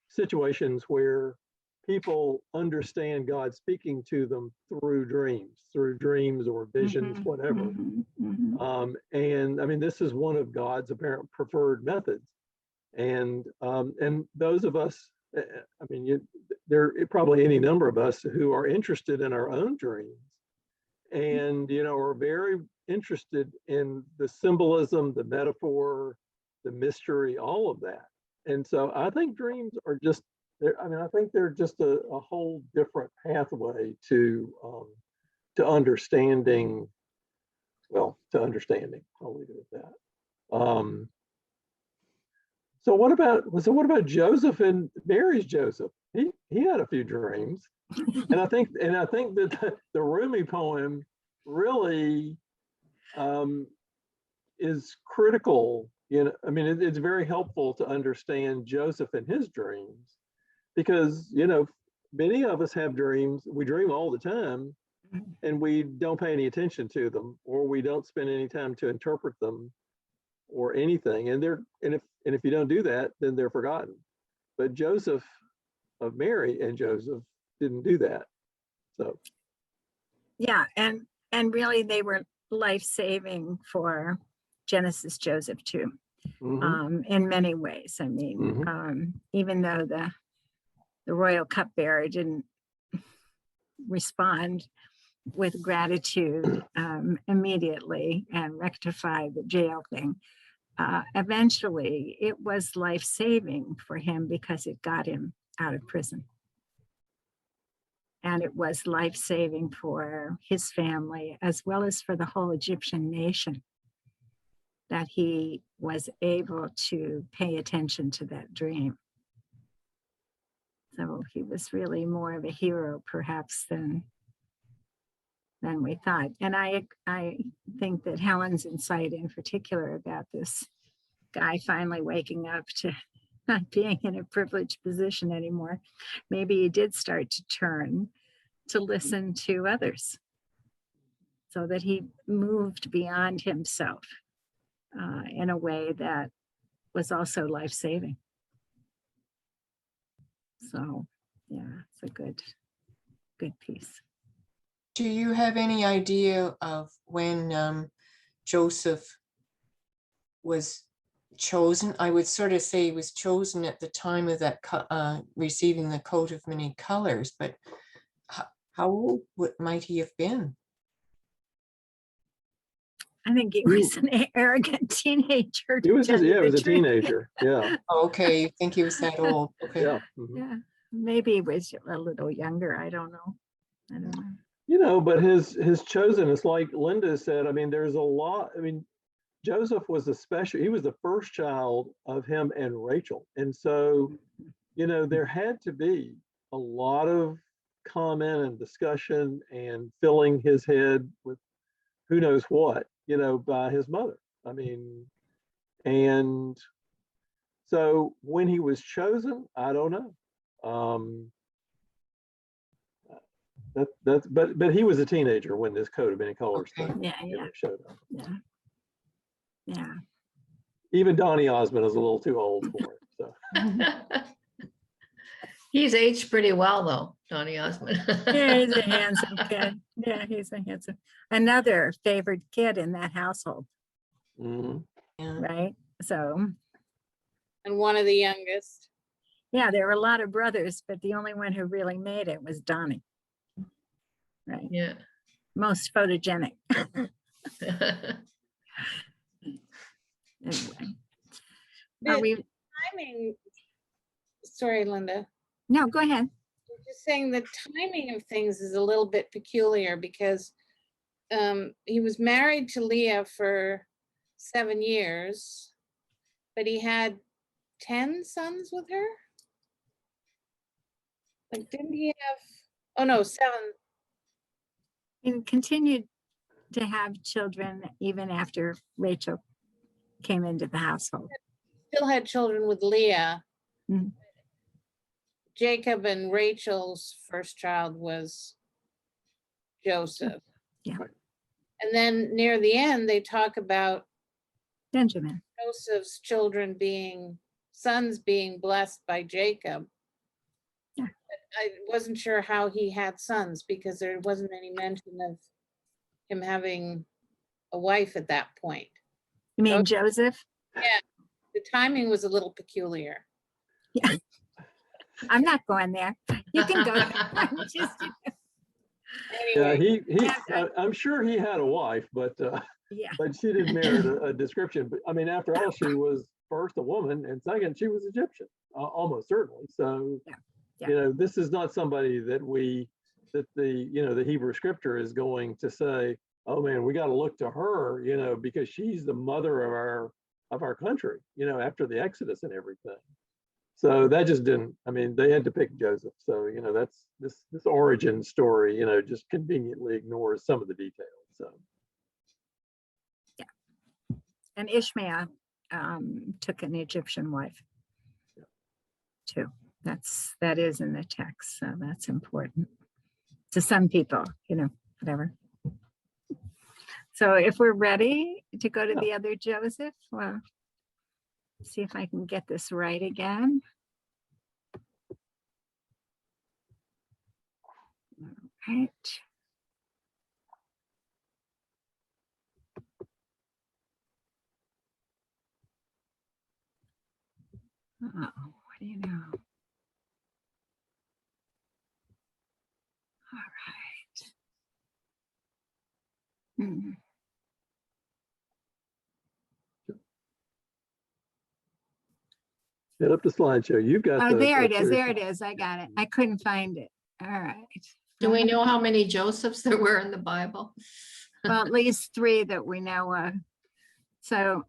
situations where people understand God speaking to them through dreams or visions, whatever. And I mean, this is one of God's apparent preferred methods. And those of us, I mean, there are probably any number of us who are interested in our own dreams and, you know, are very interested in the symbolism, the metaphor, the mystery, all of that. And so I think dreams are just, I think they're just a whole different pathway to understanding. Well, to understanding, I'll leave it at that. So what about Joseph and Mary's Joseph? He had a few dreams, and I think that the Rumi poem really is critical. You know, I mean, it's very helpful to understand Joseph and his dreams, because, you know, many of us have dreams. We dream all the time, and we don't pay any attention to them, or we don't spend any time to interpret them or anything. And if you don't do that, then they're forgotten. But Joseph of Mary and Joseph didn't do that. So
Yeah, and really they were life-saving for Genesis Joseph too, in many ways. I mean, even though the royal cupbearer didn't respond with gratitude immediately and rectify the jail thing, eventually it was life-saving for him because it got him out of prison. And it was life-saving for his family as well as for the whole Egyptian nation, that he was able to pay attention to that dream. So he was really more of a hero perhaps than we thought. And I think that Helen's insight in particular about this guy finally waking up to not being in a privileged position anymore, maybe he did start to turn to listen to others, so that he moved beyond himself in a way that was also life-saving. So yeah, it's a good piece.
Do you have any idea of when Joseph was chosen? I would sort of say he was chosen at the time of that receiving the coat of many colors, but how old might he have been?
I think he was an arrogant teenager.
he was,
to tell you
he was
the
a
truth.
teenager. Yeah.
Okay, you think he was that old? Okay.
Yeah.
Yeah, maybe he was a little younger. I don't know.
But his chosen, it's like Linda said, I mean, there's a lot. I mean, Joseph was he was the first child of him and Rachel. And so, there had to be a lot of comment and discussion and filling his head with who knows what, by his mother. I mean, and so when he was chosen, I don't know. But he was a teenager when this coat of many colors thing showed up.
Yeah.
Even Donny Osmond is a little too old for it. So
He's aged pretty well though, Donny Osmond.
Yeah, he's a handsome kid. Yeah, he's a handsome. Another favored kid in that household,
Yeah.
right? So
And one of the youngest.
yeah, there were a lot of brothers, but the only one who really made it was Donny. Right.
Yeah.
Most photogenic. Anyway. Are we?
Timing. Sorry, Linda.
No, go ahead.
I'm just saying the timing of things is a little bit peculiar because he was married to Leah for 7 years, but he had 10 sons with her. Like, didn't he have? Oh no, 7.
And continued to have children even after Rachel came into the household.
Still had children with Leah.
Mhm.
Jacob and Rachel's first child was Joseph.
Yeah.
And then near the end, they talk about
Benjamin.
Joseph's sons being blessed by Jacob.
Yeah.
But I wasn't sure how he had sons because there wasn't any mention of him having a wife at that point.
You mean Joseph?
Yeah, the timing was a little peculiar.
Yeah. I'm not going there. You can go there. I'm just,
Anyway,
I'm sure he had a wife, but
yeah.
but she didn't merit a description. But I mean, after all, she was first a woman, and second, she was Egyptian, almost certainly. So,
Yeah.
this is not somebody that the Hebrew scripture is going to say, oh man, we got to look to her, because she's the mother of our country, after the Exodus and everything. So that just didn't. I mean, they had to pick Joseph. So that's this origin story. Just conveniently ignores some of the details. So.
And Ishmael took an Egyptian wife too. That is in the text, so that's important to some people. whatever. So if we're ready to go to
Yeah.
the other Joseph, well, see if I can get this right again. All right. Oh, what do you know? All right. Hmm.
Hit up the slideshow. You've got
Oh,
the.
there it
the
is.
three
There it
slides.
is. I got it. I couldn't find it. All right.
Do we know how many Josephs there were in the Bible?
Well, at least 3 that we know of. So,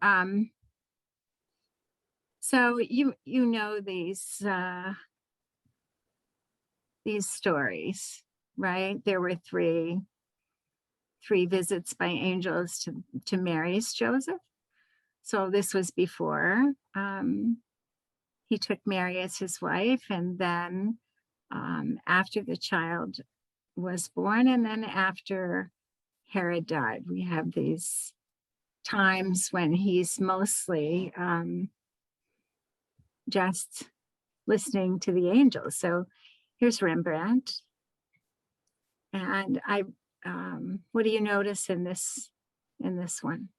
so you know these stories, right? There were three visits by angels to Mary's Joseph. So this was before he took Mary as his wife, and then after the child was born, and then after Herod died. We have these times when he's mostly just listening to the angels. So here's Rembrandt. And what do you notice in this one?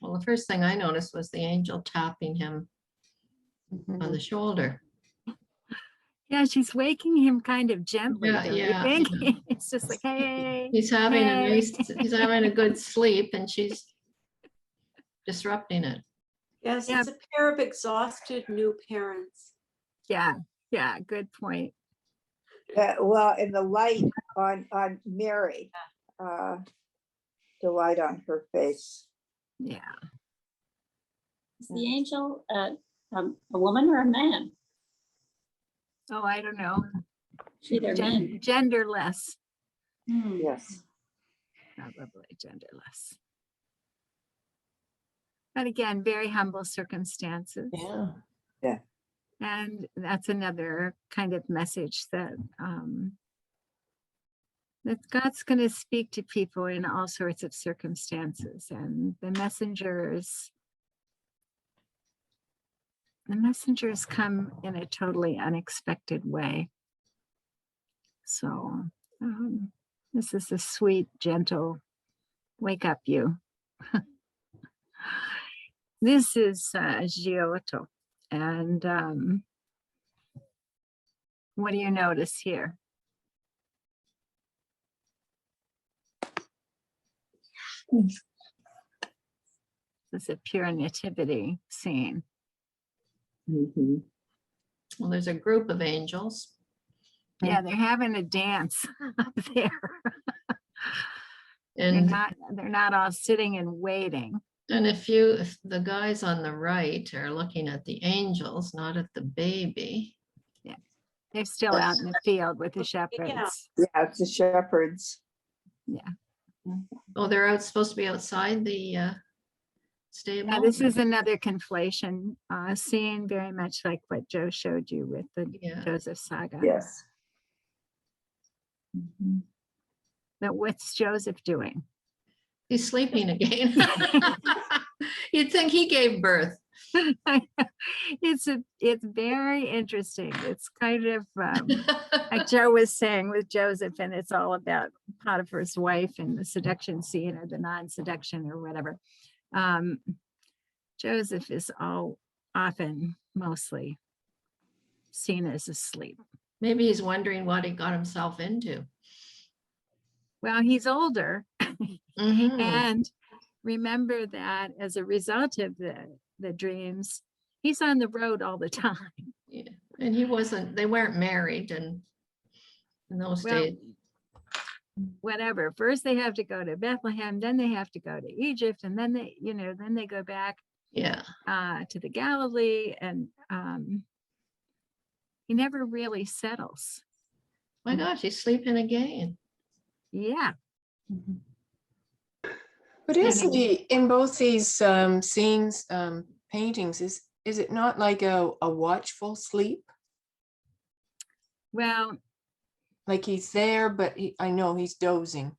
Well, the first thing I noticed was the angel tapping him on the shoulder.
Yeah, she's waking him kind of gently,
Yeah,
don't
yeah.
you think? It's just like, hey.
He's having a
hey.
nice, he's having a good sleep, and she's disrupting it.
Yes,
Yeah.
it's a pair of exhausted new parents.
Yeah, good point.
Well, and the light on Mary, the light on her face.
Yeah.
Is the angel a woman or a man?
Oh, I don't know.
Either men.
Genderless.
Yes.
Probably genderless. But again, very humble circumstances.
Yeah.
Yeah.
And that's another kind of message that that God's going to speak to people in all sorts of circumstances, and the messengers come in a totally unexpected way. So this is a sweet, gentle wake up you. This is Giotto. And what do you notice here? This is a pure nativity scene.
Mhm.
Well, there's a group of angels.
Yeah, they're having a dance up there.
And
they're not all sitting and waiting.
and if the guys on the right are looking at the angels, not at the baby.
They're still out in the field with the shepherds.
Yeah, it's the shepherds.
Yeah.
Oh, they're supposed to be outside the stable.
Yeah, this is another conflation scene, very much like what Joe showed you with the
Yeah.
Joseph saga.
Yes.
But what's Joseph doing?
He's sleeping again. You'd think he gave birth.
It's very interesting. It's kind of like Joe was saying with Joseph, and it's all about Potiphar's wife and the seduction scene or the non-seduction or whatever. Joseph is often mostly seen as asleep.
Maybe he's wondering what he got himself into.
Well, he's older.
Mhm.
And remember that as a result of the dreams, he's on the road all the time.
Yeah. And they weren't married in those
Well,
days.
whatever. First they have to go to Bethlehem, then they have to go to Egypt, and then they go back
Yeah.
to the Galilee, and he never really settles.
My gosh, he's sleeping again.
Yeah.
But isn't he in both these scenes, paintings? is it not like a watchful sleep?
Well,
Like he's there, but I know he's dozing.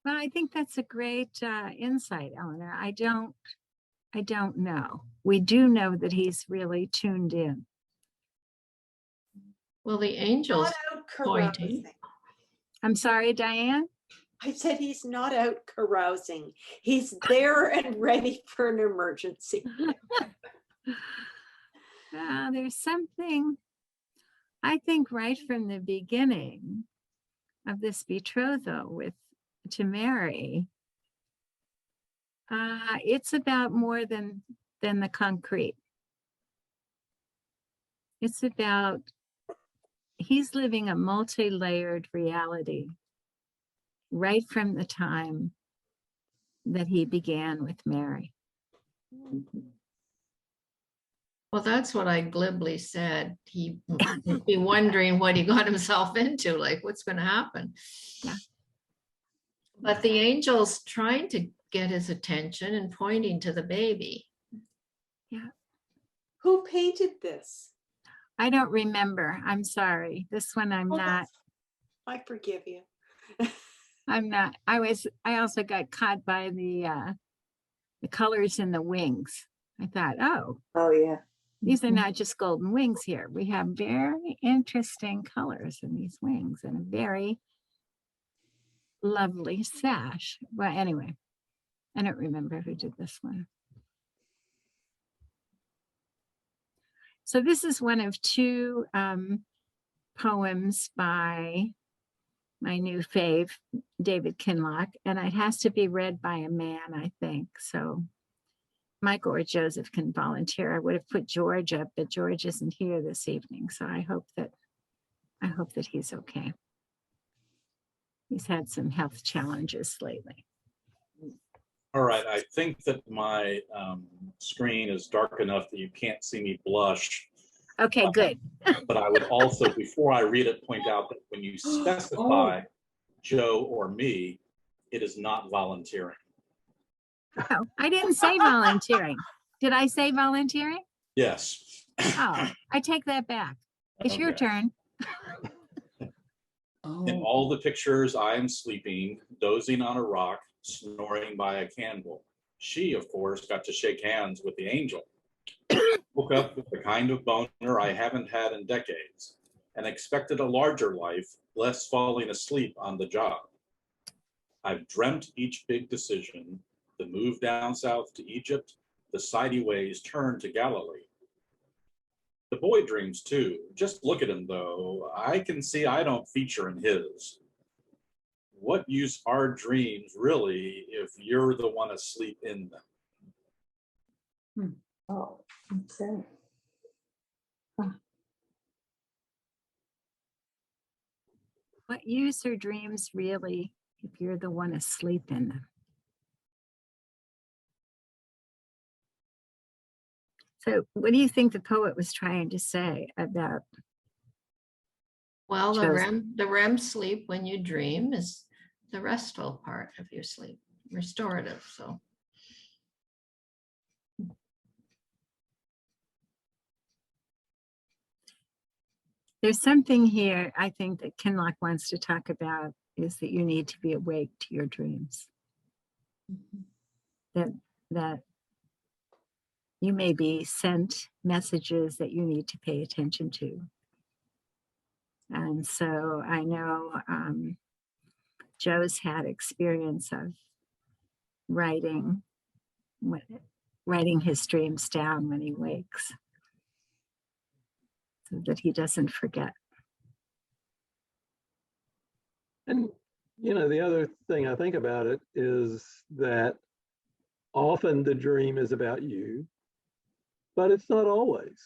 well, I think that's a great insight, Eleanor. I don't know. We do know that he's really tuned in.
Well, the angels
Not out
pointing.
carousing.
I'm sorry, Diane.
I said he's not out carousing. He's there and ready for an emergency.
There's something, I think, right from the beginning of this betrothal to Mary. It's about more than the concrete. It's about he's living a multi-layered reality right from the time that he began with Mary.
Well, that's what I glibly said. He would be wondering what he got himself into, like what's going to happen.
Yeah.
But the angel's trying to get his attention and pointing to the baby.
Yeah.
Who painted this?
I don't remember. I'm sorry. This one I'm
Oh,
not.
I forgive you.
I'm not. I also got caught by the colors in the wings. I thought, oh,
Yeah.
these are not just golden wings here. We have very interesting colors in these wings and a very lovely sash. Well, anyway, I don't remember who did this one. So this is one of two poems by my new fave, David Kinloch, and it has to be read by a man, I think. So Michael or Joseph can volunteer. I would have put George up, but George isn't here this evening. So I hope that he's okay. He's had some health challenges lately.
All right, I think that my screen is dark enough that you can't see me blush.
Okay, good.
But I would also, before I read it, point out that when you specify Joe or me, it is not volunteering.
Oh, I didn't say volunteering. Did I say volunteering?
Yes.
Oh, I take that back. It's your
Okay.
turn.
In all the pictures, I am sleeping, dozing on a rock, snoring by a candle. She, of course, got to shake hands with the angel. Woke up with the kind of boner I haven't had in decades and expected a larger life, less falling asleep on the job. I've dreamt each big decision, the move down south to Egypt, the sidey ways turn to Galilee. The boy dreams too. Just look at him though. I can see I don't feature in his. What use are dreams really if you're the one asleep in them?
Oh, okay.
What use are dreams really if you're the one asleep in them? So what do you think the poet was trying to say about?
Well,
Joseph?
the REM sleep when you dream is the restful part of your sleep, restorative. So
there's something here I think that Kinloch wants to talk about is that you need to be awake to your dreams. That you may be sent messages that you need to pay attention to. And so I know Joe's had experience of writing his dreams down when he wakes so that he doesn't forget.
And, you know, the other thing I think about it is that often the dream is about you, but it's not always.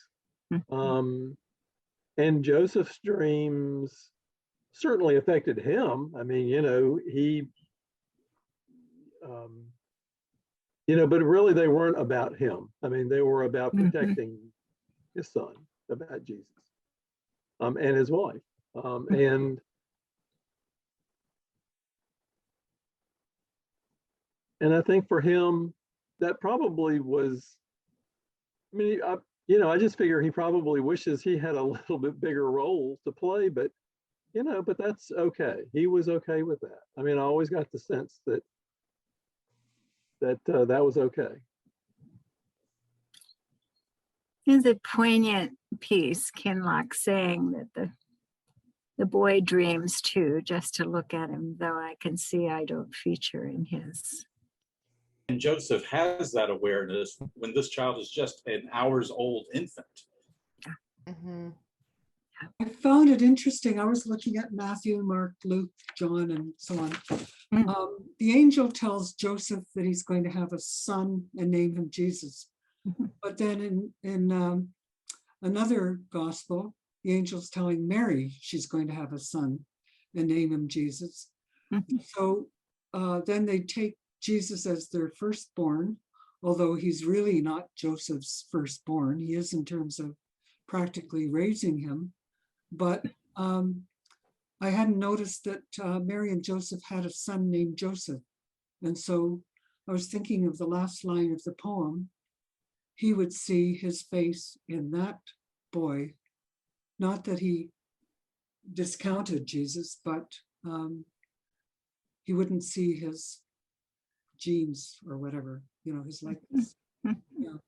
And Joseph's dreams certainly affected him. I mean, you know, but really they weren't about him. I mean, they were about protecting his son, about Jesus, and his wife. And I think for him, that probably was I mean, you know, I just figure he probably wishes he had a little bit bigger role to play, but you know, but that's okay. He was okay with that. I mean, I always got the sense that that was okay.
It's a poignant piece, Kinloch saying that the boy dreams too, just to look at him, though I can see I don't feature in his.
And Joseph has that awareness when this child is just an hours old infant.
Mhm.
I found it interesting. I was looking at Matthew, Mark, Luke, John, and so on. The angel tells Joseph that he's going to have a son and name him Jesus. But then in another gospel, the angel's telling Mary she's going to have a son and name him Jesus. So then they take Jesus as their firstborn, although he's really not Joseph's firstborn. He is in terms of practically raising him. But I hadn't noticed that Mary and Joseph had a son named Joseph. And so I was thinking of the last line of the poem. He would see his face in that boy. Not that he discounted Jesus, but he wouldn't see his genes or whatever, you know, his likeness. Yeah.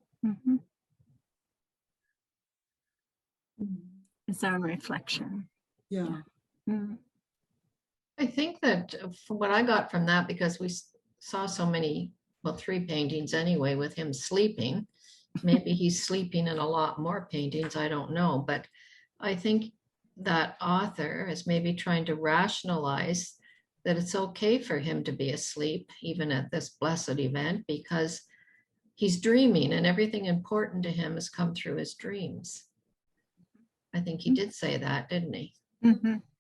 His own reflection.
Yeah.
I think that from what I got from that, because we saw so many, well, 3 paintings anyway, with him sleeping. Maybe he's sleeping in a lot more paintings, I don't know. But I think that author is maybe trying to rationalize that it's okay for him to be asleep, even at this blessed event, because he's dreaming and everything important to him has come through his dreams. I think he did say that, didn't he?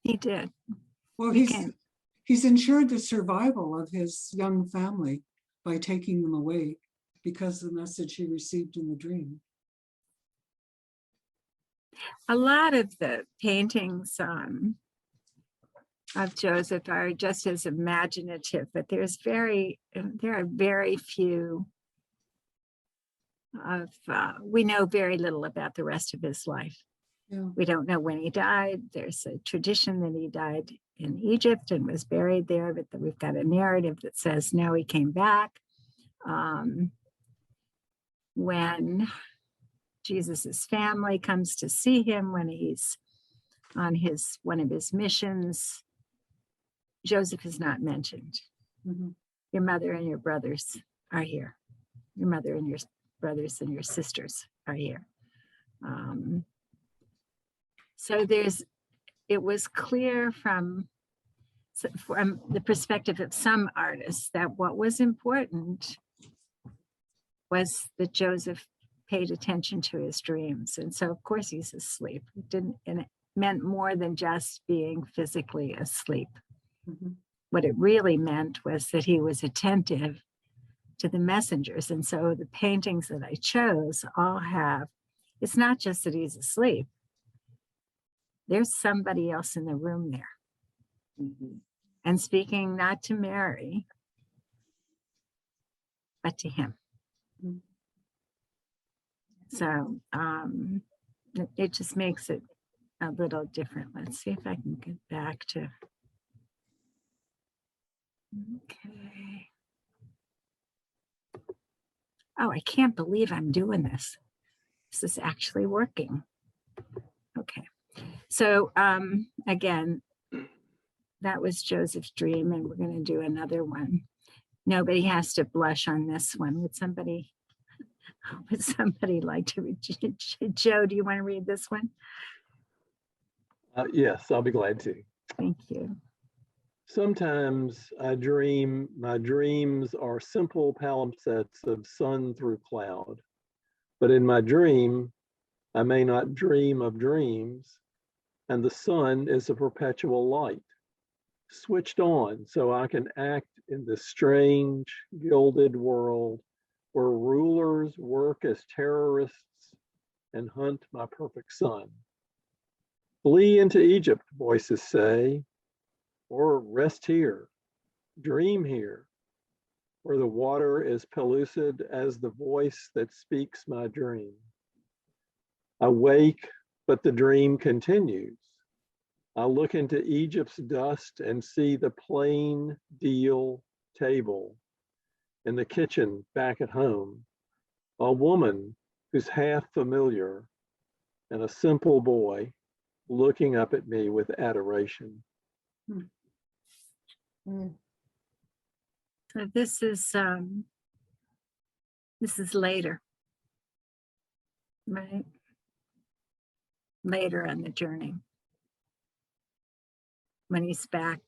He did.
Well, he's ensured the survival of his young family by taking them away because of the message he received in the dream.
A lot of the paintings of Joseph are just as imaginative, but there are very few of, we know very little about the rest of his life.
Yeah.
We don't know when he died. There's a tradition that he died in Egypt and was buried there, but we've got a narrative that says no, he came back. When Jesus's family comes to see him when he's on one of his missions, Joseph is not mentioned. Your mother and your brothers are here. Your mother and your brothers and your sisters are here. So it was clear from the perspective of some artists that what was important was that Joseph paid attention to his dreams. And so of course he's asleep. And it meant more than just being physically asleep. What it really meant was that he was attentive to the messengers. And so the paintings that I chose all have, it's not just that he's asleep. There's somebody else in the room there. And speaking not to Mary, but to him. So it just makes it a little different. Let's see if I can get back to. Okay. Oh, I can't believe I'm doing this. This is actually working. Okay. So again, that was Joseph's dream, and we're going to do another one. Nobody has to blush on this one. Would somebody like to read? Joe, do you want to read this one?
Yes, I'll be glad to.
Thank you.
Sometimes I dream, my dreams are simple palimpsests of sun through cloud. But in my dream, I may not dream of dreams, and the sun is a perpetual light, switched on so I can act in this strange, gilded world where rulers work as terrorists and hunt my perfect son. Flee into Egypt, voices say, or rest here, dream here, where the water is pellucid as the voice that speaks my dream. I wake, but the dream continues. I look into Egypt's dust and see the plain deal table in the kitchen back at home, a woman who's half familiar and a simple boy looking up at me with adoration.
Mm.
So this is later, right? Later on the journey, when he's back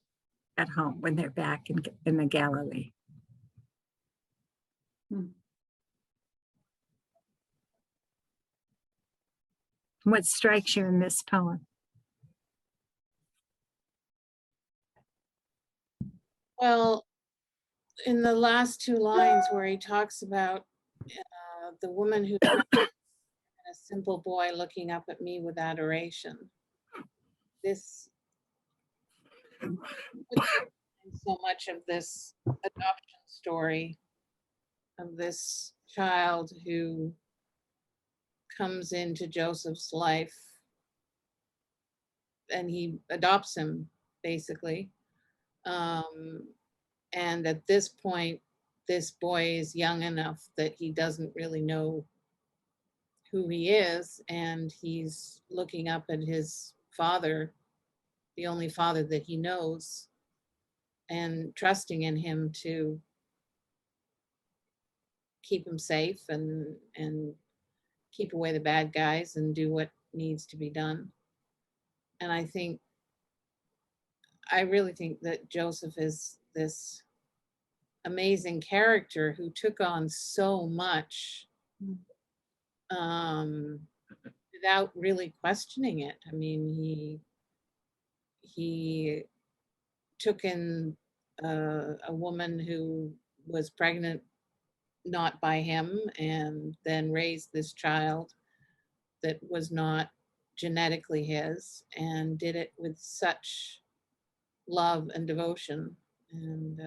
at home, when they're back in the Galilee. What strikes you in this poem?
Well, in the last two lines where he talks about the woman who and a simple boy looking up at me with adoration. This so much of this adoption story of this child who comes into Joseph's life and he adopts him basically. And at this point, this boy is young enough that he doesn't really know who he is, and he's looking up at his father, the only father that he knows, and trusting in him to keep him safe and keep away the bad guys and do what needs to be done. And I really think that Joseph is this amazing character who took on so much without really questioning it. I mean, he took in a woman who was pregnant not by him, and then raised this child that was not genetically his, and did it with such love and devotion. And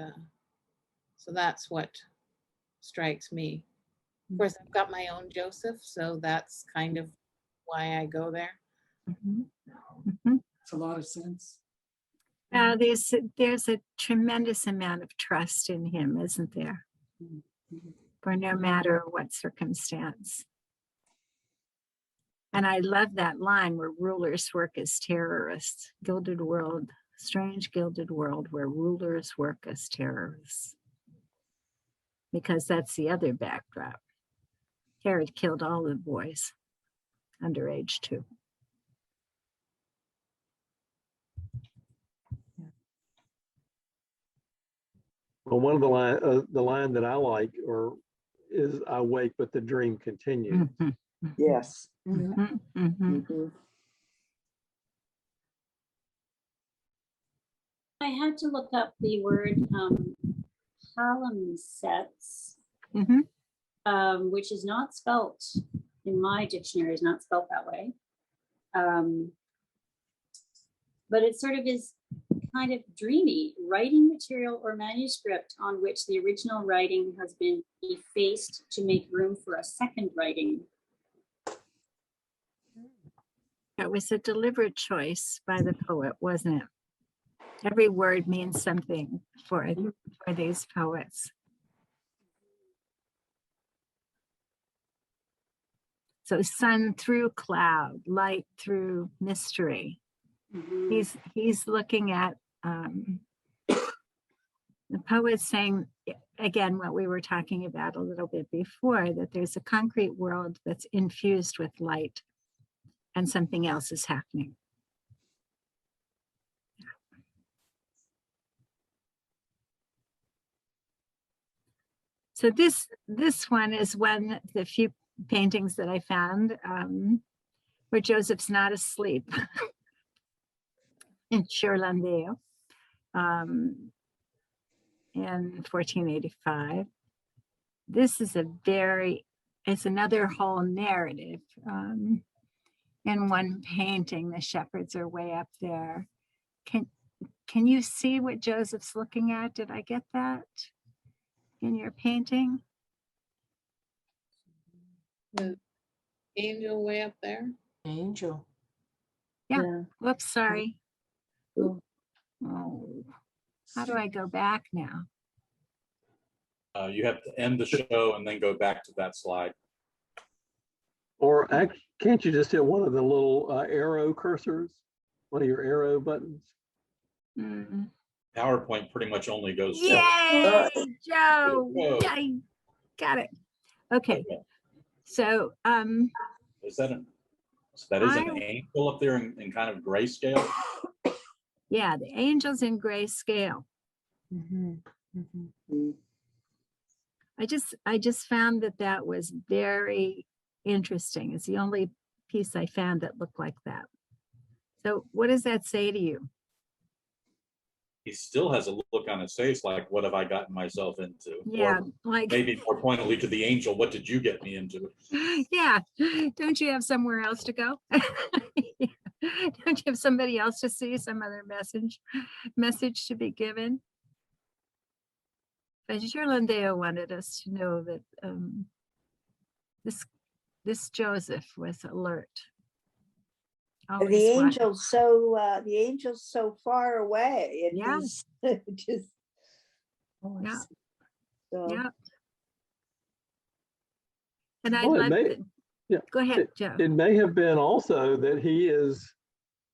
so that's what strikes me. Of course, I've got my own Joseph, so that's kind of why I go there.
It's a lot of sense.
There's a tremendous amount of trust in him, isn't there? For no matter what circumstance. And I love that line where rulers work as terrorists. Gilded world, strange gilded world where rulers work as terrorists. Because that's the other backdrop. Herod killed all the boys under age 2.
Well, one of the line that I like is I wake, but the dream continues.
Yes.
I had to look up the word palimpsests, which is not spelt in my dictionary, is not spelt that way. But it sort of is kind of dreamy, writing material or manuscript on which the original writing has been effaced to make room for a second writing.
It was a deliberate choice by the poet, wasn't it? Every word means something for these poets. So sun through cloud, light through mystery. He's looking at the poet saying, again, what we were talking about a little bit before, that there's a concrete world that's infused with light and something else is happening. So this one is one of the few paintings that I found where Joseph's not asleep in Churlandeo in 1485. This is it's another whole narrative. In one painting, the shepherds are way up there. Can you see what Joseph's looking at? Did I get that in your painting?
Angel way up there.
Angel.
Yeah. Whoops, sorry.
Cool.
Oh, how do I go back now?
You have to end the show and then go back to that slide.
Or can't you just hit one of the little arrow cursors? One of your arrow buttons?
Mm.
PowerPoint pretty much only goes.
Yay, Joe!
Whoa.
Yay, got it. Okay, so
Is that an angel up there in kind of grayscale?
yeah, the angels in grayscale.
Mhm, mhm.
I just found that was very interesting. It's the only piece I found that looked like that. So what does that say to you?
He still has a look on his face like, what have I gotten myself into?
Yeah,
Or
like
maybe more pointedly to the angel, what did you get me into?
yeah, don't you have somewhere else to go? Don't you have somebody else to see, some other message to be given? But Lindeo wanted us to know that this Joseph was alert. Always
The angel's so far away. And
Yeah.
he's just.
Yeah.
So,
Yeah. And I
Well,
love it.
yeah.
Go ahead, Joe.
It may have been also that he is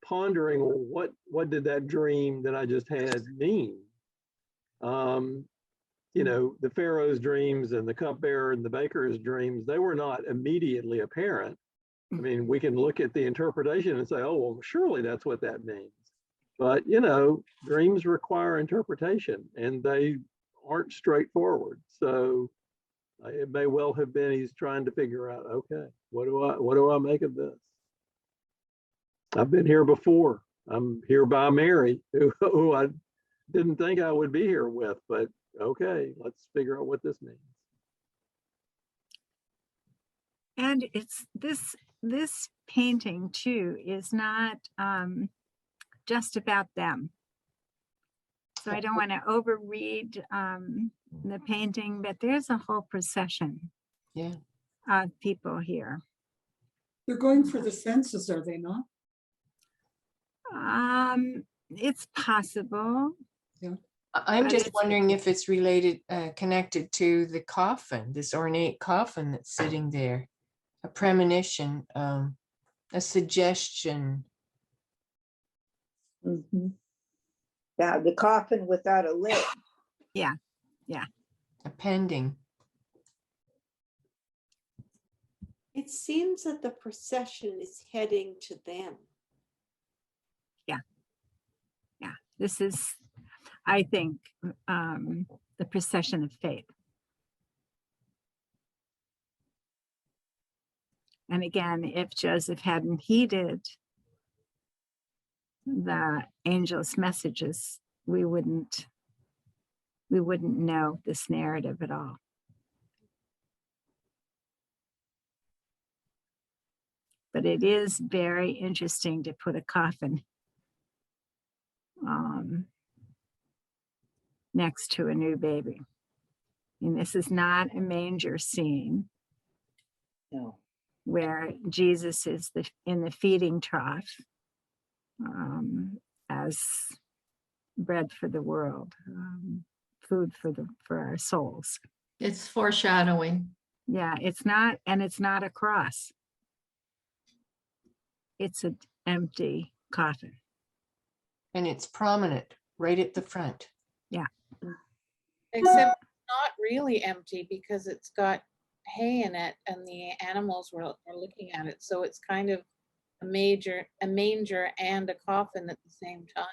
pondering, well, what did that dream that I just had mean? You know, the Pharaoh's dreams and the cupbearer and the baker's dreams, they were not immediately apparent. I mean, we can look at the interpretation and say, oh, well, surely that's what that means. But, you know, dreams require interpretation and they aren't straightforward. So it may well have been he's trying to figure out, okay, what do I make of this? I've been here before. I'm here by Mary, who I didn't think I would be here with, but okay, let's figure out what this means.
And it's this painting too is not just about them. So I don't want to overread the painting, but there's a whole procession of people here.
They're going for the census, are they not?
It's possible.
Yeah.
I'm
But
just
it's-
wondering if it's related, connected to the coffin, this ornate coffin that's sitting there. A premonition, a suggestion.
mhm. Yeah, the coffin without a lid.
A pending.
It seems that the procession is heading to them.
This is, I think, the procession of faith. And again, if Joseph hadn't heeded the angel's messages, we wouldn't know this narrative at all. But it is very interesting to put a coffin next to a new baby. And this is not a manger scene.
No.
Where Jesus is in the feeding trough as bread for the world, food for our souls.
It's foreshadowing.
Yeah, it's not a cross. It's an empty coffin.
And it's prominent right at the front.
Except not really empty because it's got hay in it and the animals are looking at it. So it's kind of a manger and a coffin at the same time.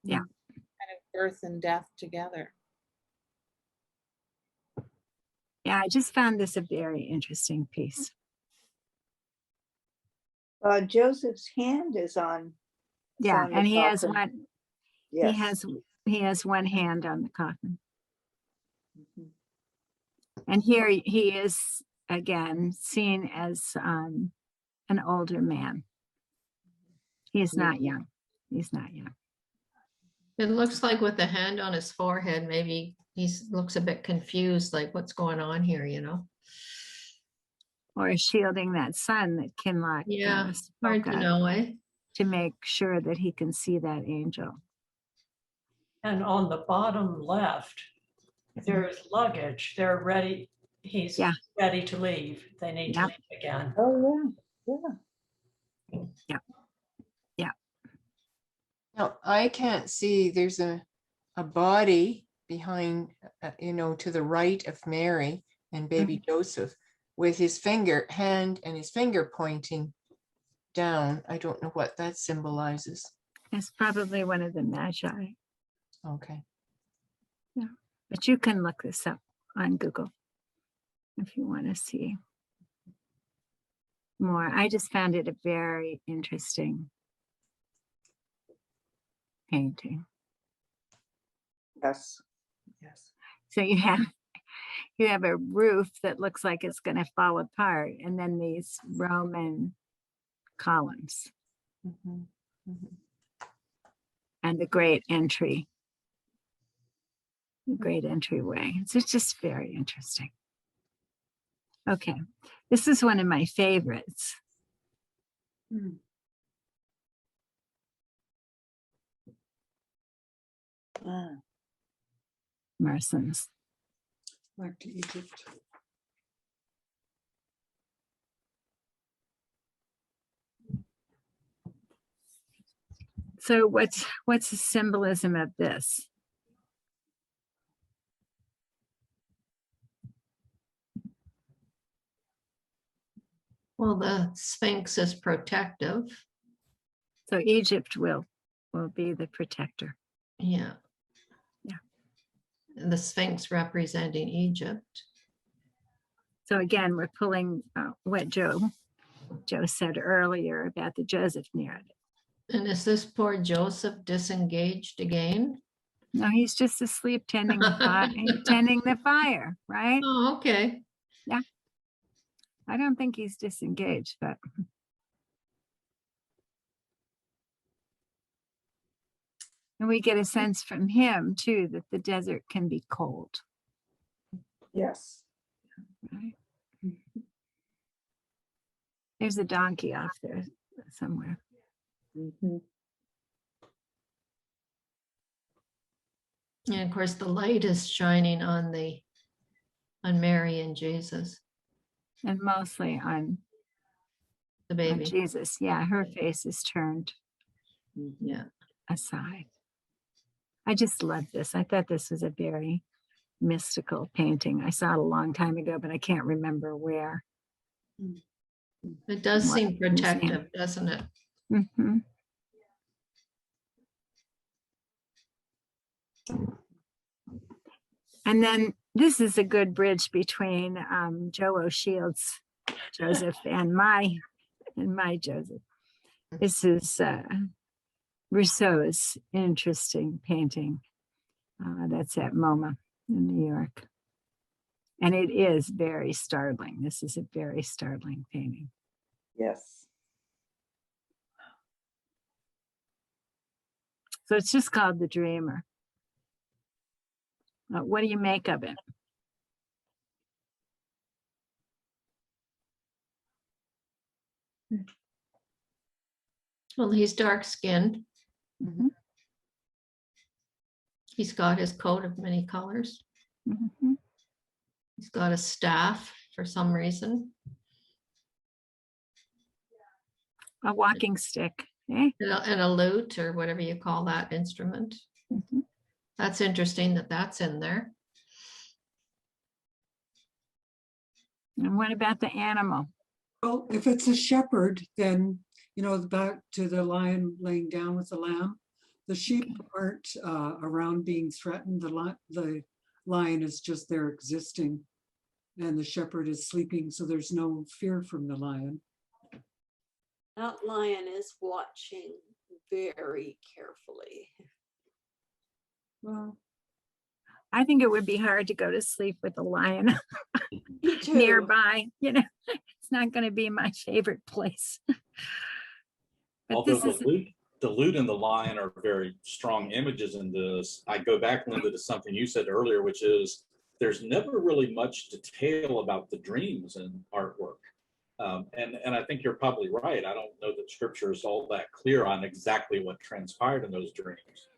Yeah.
Kind of birth and death together.
Yeah, I just found this a very interesting piece.
Joseph's hand is on.
Yeah,
on the
and he has
coffin.
one.
Yes.
He has one hand on the coffin.
Mhm.
And here he is again seen as an older man. He's not young. He's not young.
It looks like with the hand on his forehead, maybe he looks a bit confused, like what's going on here, you know?
or shielding that sun that Kinloch
Yeah, hard
spoke
to
of,
know, eh?
to make sure that he can see that angel.
And on the bottom left, there's luggage. They're ready. He's
Yeah.
ready to leave. They need to
Yep.
leave again.
Oh, yeah, yeah.
Now, I can't see, there's a body behind, to the right of Mary and baby Joseph with his hand and his finger pointing down. I don't know what that symbolizes.
It's probably one of the magi.
Okay.
Yeah, but you can look this up on Google if you want to see more. I just found it a very interesting painting.
Yes. Yes.
So you have a roof that looks like it's going to fall apart, and then these Roman columns
Mhm, mhm.
and the great entryway. So it's just very interesting. Okay, this is one of my favorites. Merson's.
Back to Egypt.
So what's the symbolism of this?
Well, the Sphinx is protective.
So Egypt will be the protector.
Yeah.
Yeah.
And the Sphinx representing Egypt.
So again, we're pulling what Joe said earlier about the Joseph narrative.
And is this poor Joseph disengaged again?
No, he's just asleep tending the fire, right?
Oh, okay.
Yeah. I don't think he's disengaged, but and we get a sense from him too that the desert can be cold.
Yes.
Right? There's a donkey off there somewhere.
Mhm.
And of course, the light is shining on Mary and Jesus,
And mostly on
the baby.
Jesus. Yeah, her face is turned
Yeah.
aside. I just love this. I thought this was a very mystical painting. I saw it a long time ago, but I can't remember where.
It does
What
seem
museum.
protective, doesn't it?
Mm-hmm. And then this is a good bridge between Joe O'Shield's Joseph and my Joseph. This is Rousseau's interesting painting that's at MoMA in New York. And it is very startling. This is a very startling painting.
Yes.
So it's just called The Dreamer. What do you make of it?
Well, he's dark skinned.
Mm-hmm.
He's got his coat of many colors.
Mm-hmm.
He's got a staff for some reason.
A walking stick. Eh?
And a lute or whatever you call that instrument.
Mm-hmm.
That's interesting that that's in there.
And what about the animal?
Well, if it's a shepherd, then, back to the lion laying down with the lamb, the sheep aren't around being threatened. The lion is just there existing, and the shepherd is sleeping, so there's no fear from the lion.
That lion is watching very carefully.
Well,
I think it would be hard to go to sleep with a lion
Me too.
nearby. It's not going to be my favorite place. But
Although
this is
the lute and the lion are very strong images in this, I go back, Linda, to something you said earlier, which is there's never really much detail about the dreams in artwork. And I think you're probably right. I don't know that scripture is all that clear on exactly what transpired in those dreams.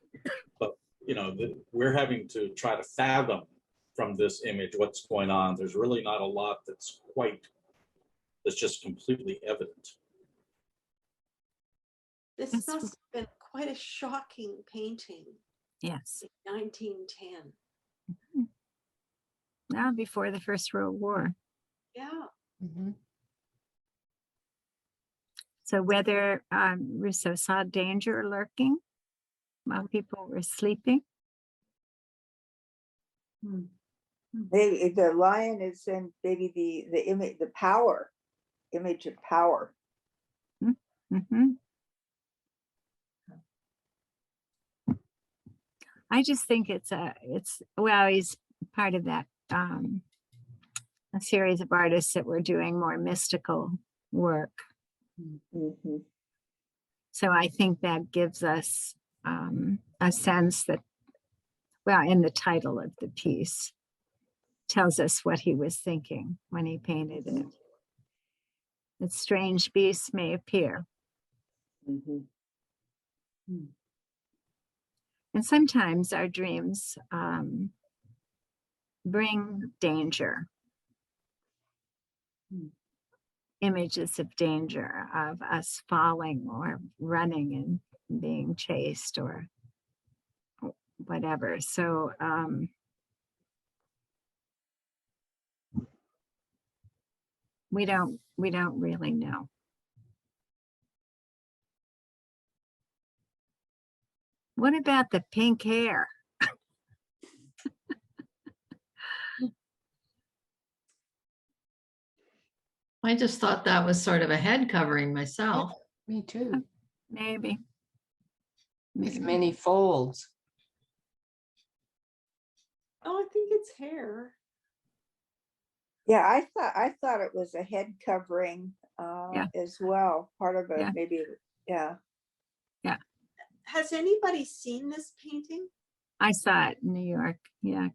But, you know, we're having to try to fathom from this image what's going on. There's really not a lot that's just completely evident.
This
That's
must have been quite a shocking painting
Yes.
in 1910.
Now before the First World War.
Yeah.
Mhm.
So whether Rousseau saw danger lurking while people were sleeping.
Maybe the lion is in maybe the image, the power, image of power.
Mhm. I just think it's well, he's part of that a series of artists that were doing more mystical work.
Mhm.
So I think that gives us a sense that, well, in the title of the piece, tells us what he was thinking when he painted it. That strange beasts may appear.
Mhm.
And sometimes our dreams bring danger. Images of danger, of us falling or running and being chased or whatever. So we don't really know. What about the pink hair?
I just thought that was sort of a head covering myself.
Me too.
Maybe.
With many folds.
Oh, I think it's hair.
Yeah, I thought it was a head covering
Yeah.
as well. Part of it,
Yeah.
maybe. Yeah.
Has anybody seen this painting?
I saw it in New York. Yeah.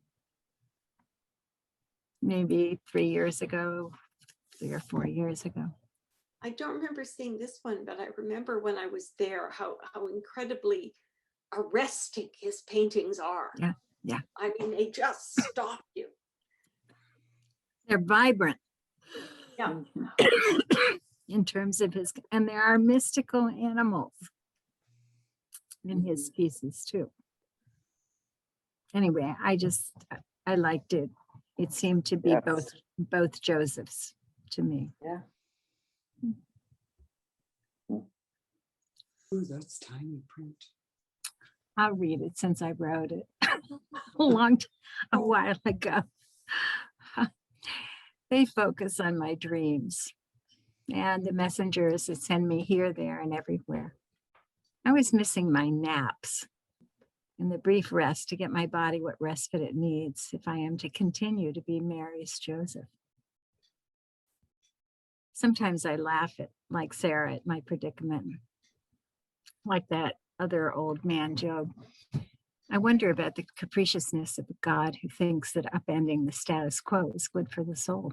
Maybe 3 years ago, 3 or 4 years ago.
I don't remember seeing this one, but I remember when I was there how incredibly arresting his paintings are.
Yeah, yeah.
I mean, they just stop you.
They're vibrant.
Yeah.
In terms of his, and there are mystical animals in his pieces too. Anyway, I liked it. It seemed to be
Yes.
both Josephs to me.
Yeah.
Ooh, that's tiny print.
I'll read it since I wrote it a while ago. They focus on my dreams and the messengers that send me here, there, and everywhere. I was missing my naps and the brief rest to get my body what respite it needs if I am to continue to be Mary's Joseph. Sometimes I laugh like Sarah at my predicament, like that other old man Job. I wonder about the capriciousness of a God who thinks that upending the status quo is good for the soul.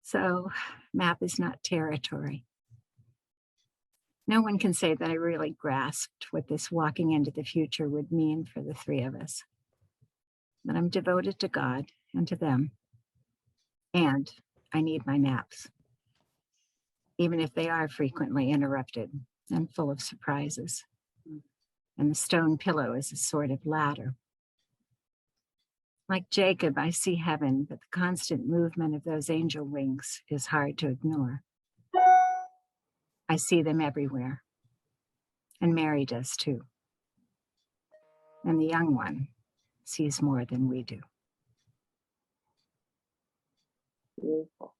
So map is not territory. No one can say that I really grasped what this walking into the future would mean for the three of us. But I'm devoted to God and to them. And I need my naps, even if they are frequently interrupted and full of surprises. And the stone pillow is a sort of ladder. Like Jacob, I see heaven, but the constant movement of those angel wings is hard to ignore. I see them everywhere. And Mary does too. And the young one sees more than we do.
Beautiful.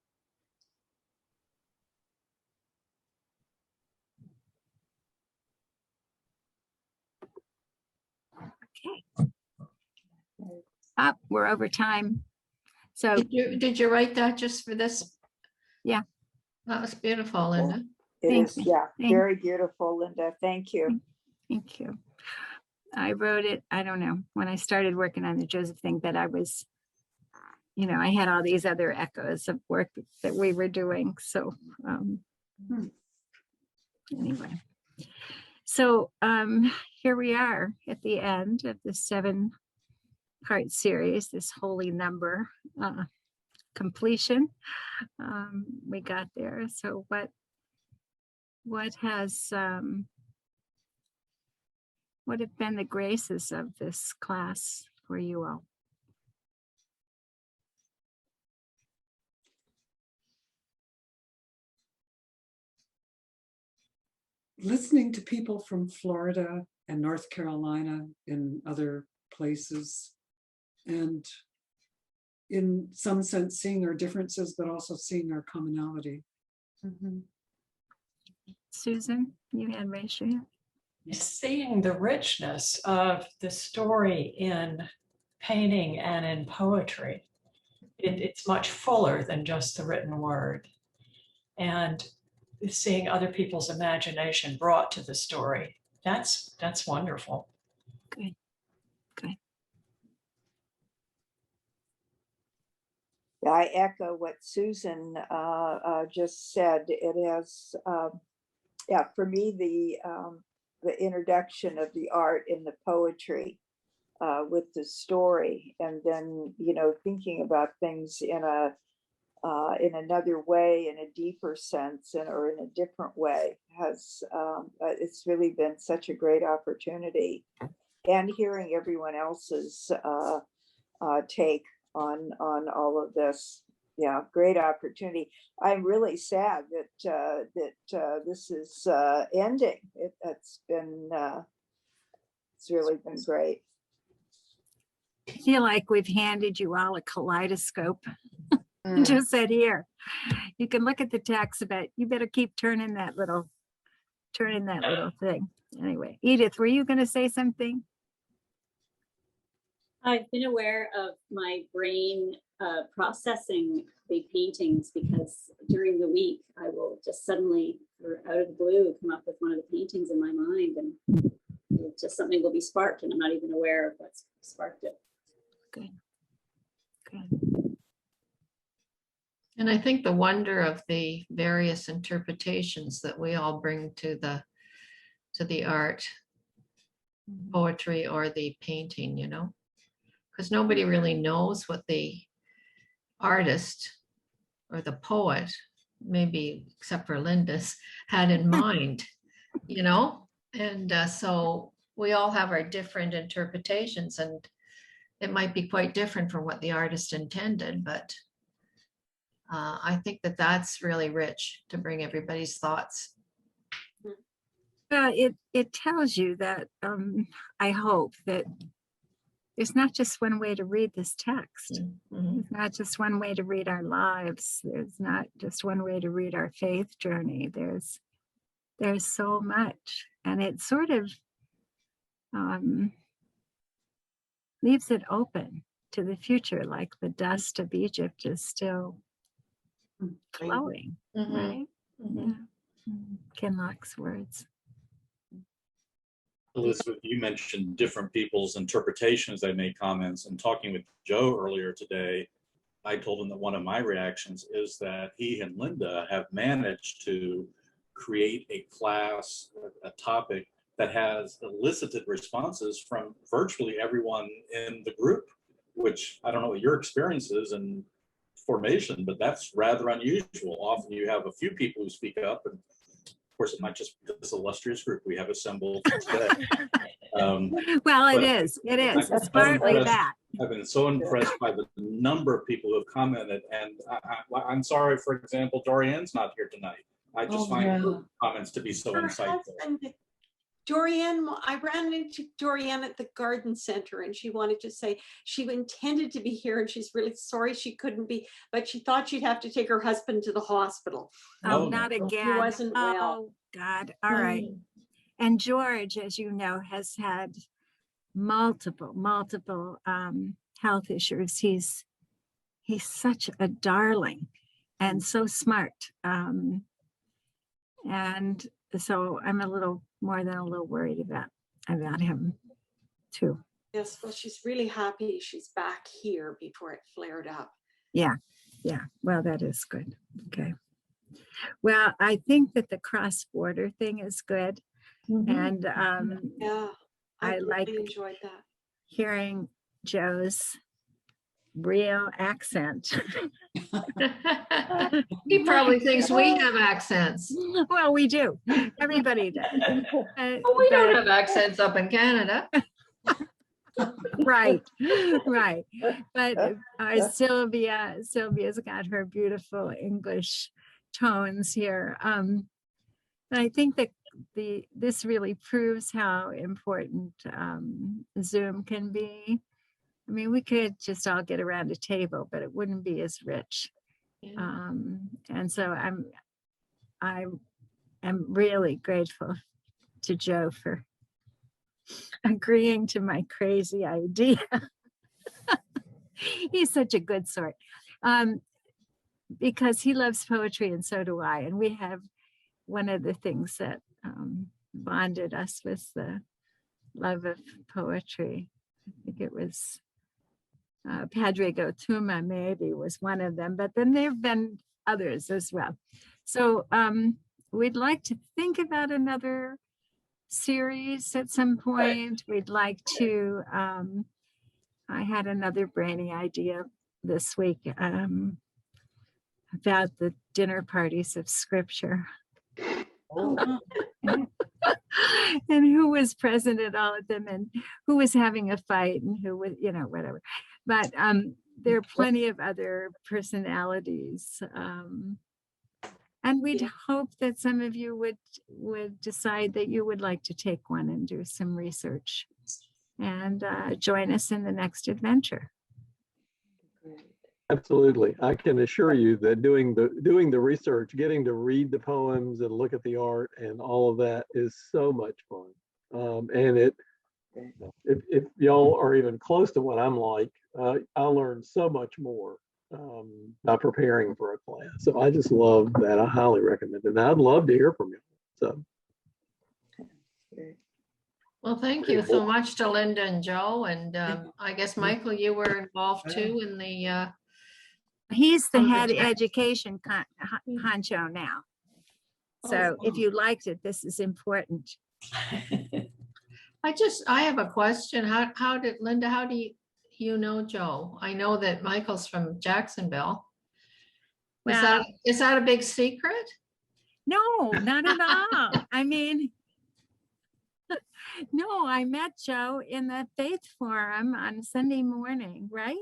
Okay. We're over time. So
Did you write that just for this?
Yeah.
That was beautiful, Linda.
It
Thank
is,
you.
yeah,
Thank-
very beautiful, Linda. Thank you.
Thank you. I wrote it, I don't know, when I started working on the Joseph thing, but I was you know, I had all these other echoes of work that we were doing. So anyway, so here we are at the end of the 7-part series, this holy number completion. We got there. So what have been the graces of this class for you all?
Listening to people from Florida and North Carolina and other places, and in some sense seeing our differences, but also seeing our commonality.
Susan, you had raised your hand.
Seeing the richness of the story in painting and in poetry. It's much fuller than just the written word. And seeing other people's imagination brought to the story, that's wonderful.
Good. Good.
Yeah, I echo what Susan just said. It has, yeah, for me, the introduction of the art in the poetry with the story, and then, you know, thinking about things in another way, in a deeper sense, or in a different way, has it's really been such a great opportunity. And hearing everyone else's take on all of this, yeah, great opportunity. I'm really sad that this is ending. It's really been great.
I feel like we've handed you all a kaleidoscope. Just said, here, you can look at the text, but you better keep turning that little thing. Anyway, Edith, were you going to say something?
I've been aware of my brain processing the paintings, because during the week I will just suddenly, or out of the blue, come up with one of the paintings in my mind, and just something will be sparked, and I'm not even aware of what's sparked it.
Good. Good.
And I think the wonder of the various interpretations that we all bring to the art, poetry, or the painting, you know, because nobody really knows what the artist or the poet, maybe except for Linda's, had in mind, you know, and so we all have our different interpretations, and it might be quite different from what the artist intended, but I think that that's really rich to bring everybody's thoughts.
It tells you that I hope that there's not just one way to read this text. There's not just one way to read our lives. There's not just one way to read our faith journey. There's so much, and it sort of leaves it open to the future, like the dust of Egypt is still flowing, right? Yeah. Kinloch's words.
Elizabeth, you mentioned different people's interpretations. They made comments, and talking with Joe earlier today, I told him that one of my reactions is that he and Linda have managed to create a class, a topic that has elicited responses from virtually everyone in the group, which I don't know what your experience is in formation, but that's rather unusual. Often you have a few people who speak up, and of course it might just be this illustrious group we have assembled today.
Well, it is. It's partly that.
I've been so impressed by the number of people who have commented, and I'm sorry, for example, Dorianne's not here tonight. I just find her comments to be so
Her
insightful.
husband, Dorianne, I ran into Dorianne at the garden center, and she wanted to say she intended to be here and she's really sorry she couldn't be, but she thought she'd have to take her husband to the hospital.
Oh, not again.
He wasn't well.
Oh, God. All right. And George, as you know, has had multiple health issues. He's such a darling and so smart. And so I'm a little more than a little worried about him too.
Yes, well, she's really happy she's back here before it flared up.
Yeah, well, that is good. Okay. Well, I think that the cross-border thing is good. And
Yeah, I
I like
really enjoyed that.
hearing Joe's real accent.
He probably thinks we have accents.
Well, we do. Everybody does.
But we don't have accents up in Canada.
Right, right. But Sylvia's got her beautiful English tones here. But I think that this really proves how important Zoom can be. I mean, we could just all get around a table, but it wouldn't be as rich.
Yeah.
And so I am really grateful to Joe for agreeing to my crazy idea. He's such a good sort. Because he loves poetry and so do I. And we have one of the things that bonded us was the love of poetry. I think it was Padre Gotuma maybe was one of them, but then there have been others as well. So we'd like to think about another series at some point. We'd like to, I had another brainy idea this week about the dinner parties of scripture. And who was present at all of them and who was having a fight and who was, whatever. But there are plenty of other personalities. And we'd hope that some of you would decide that you would like to take one and do some research and join us in the next adventure.
Absolutely. I can assure you that doing the research, getting to read the poems and look at the art and all of that is so much fun. And if y'all are even close to what I'm like, I learned so much more by preparing for a class. So I just love that. I highly recommend it. And I'd love to hear from you. So.
Well, thank you so much to Linda and Joe. And I guess, Michael, you were involved too in the...
He's the head education honcho now. So if you liked it, this is important.
I have a question. How did Linda, how do you know Joe? I know that Michael's from Jacksonville. Is that a big secret?
No, not at all. I mean, no, I met Joe in the Faith Forum on Sunday morning, right?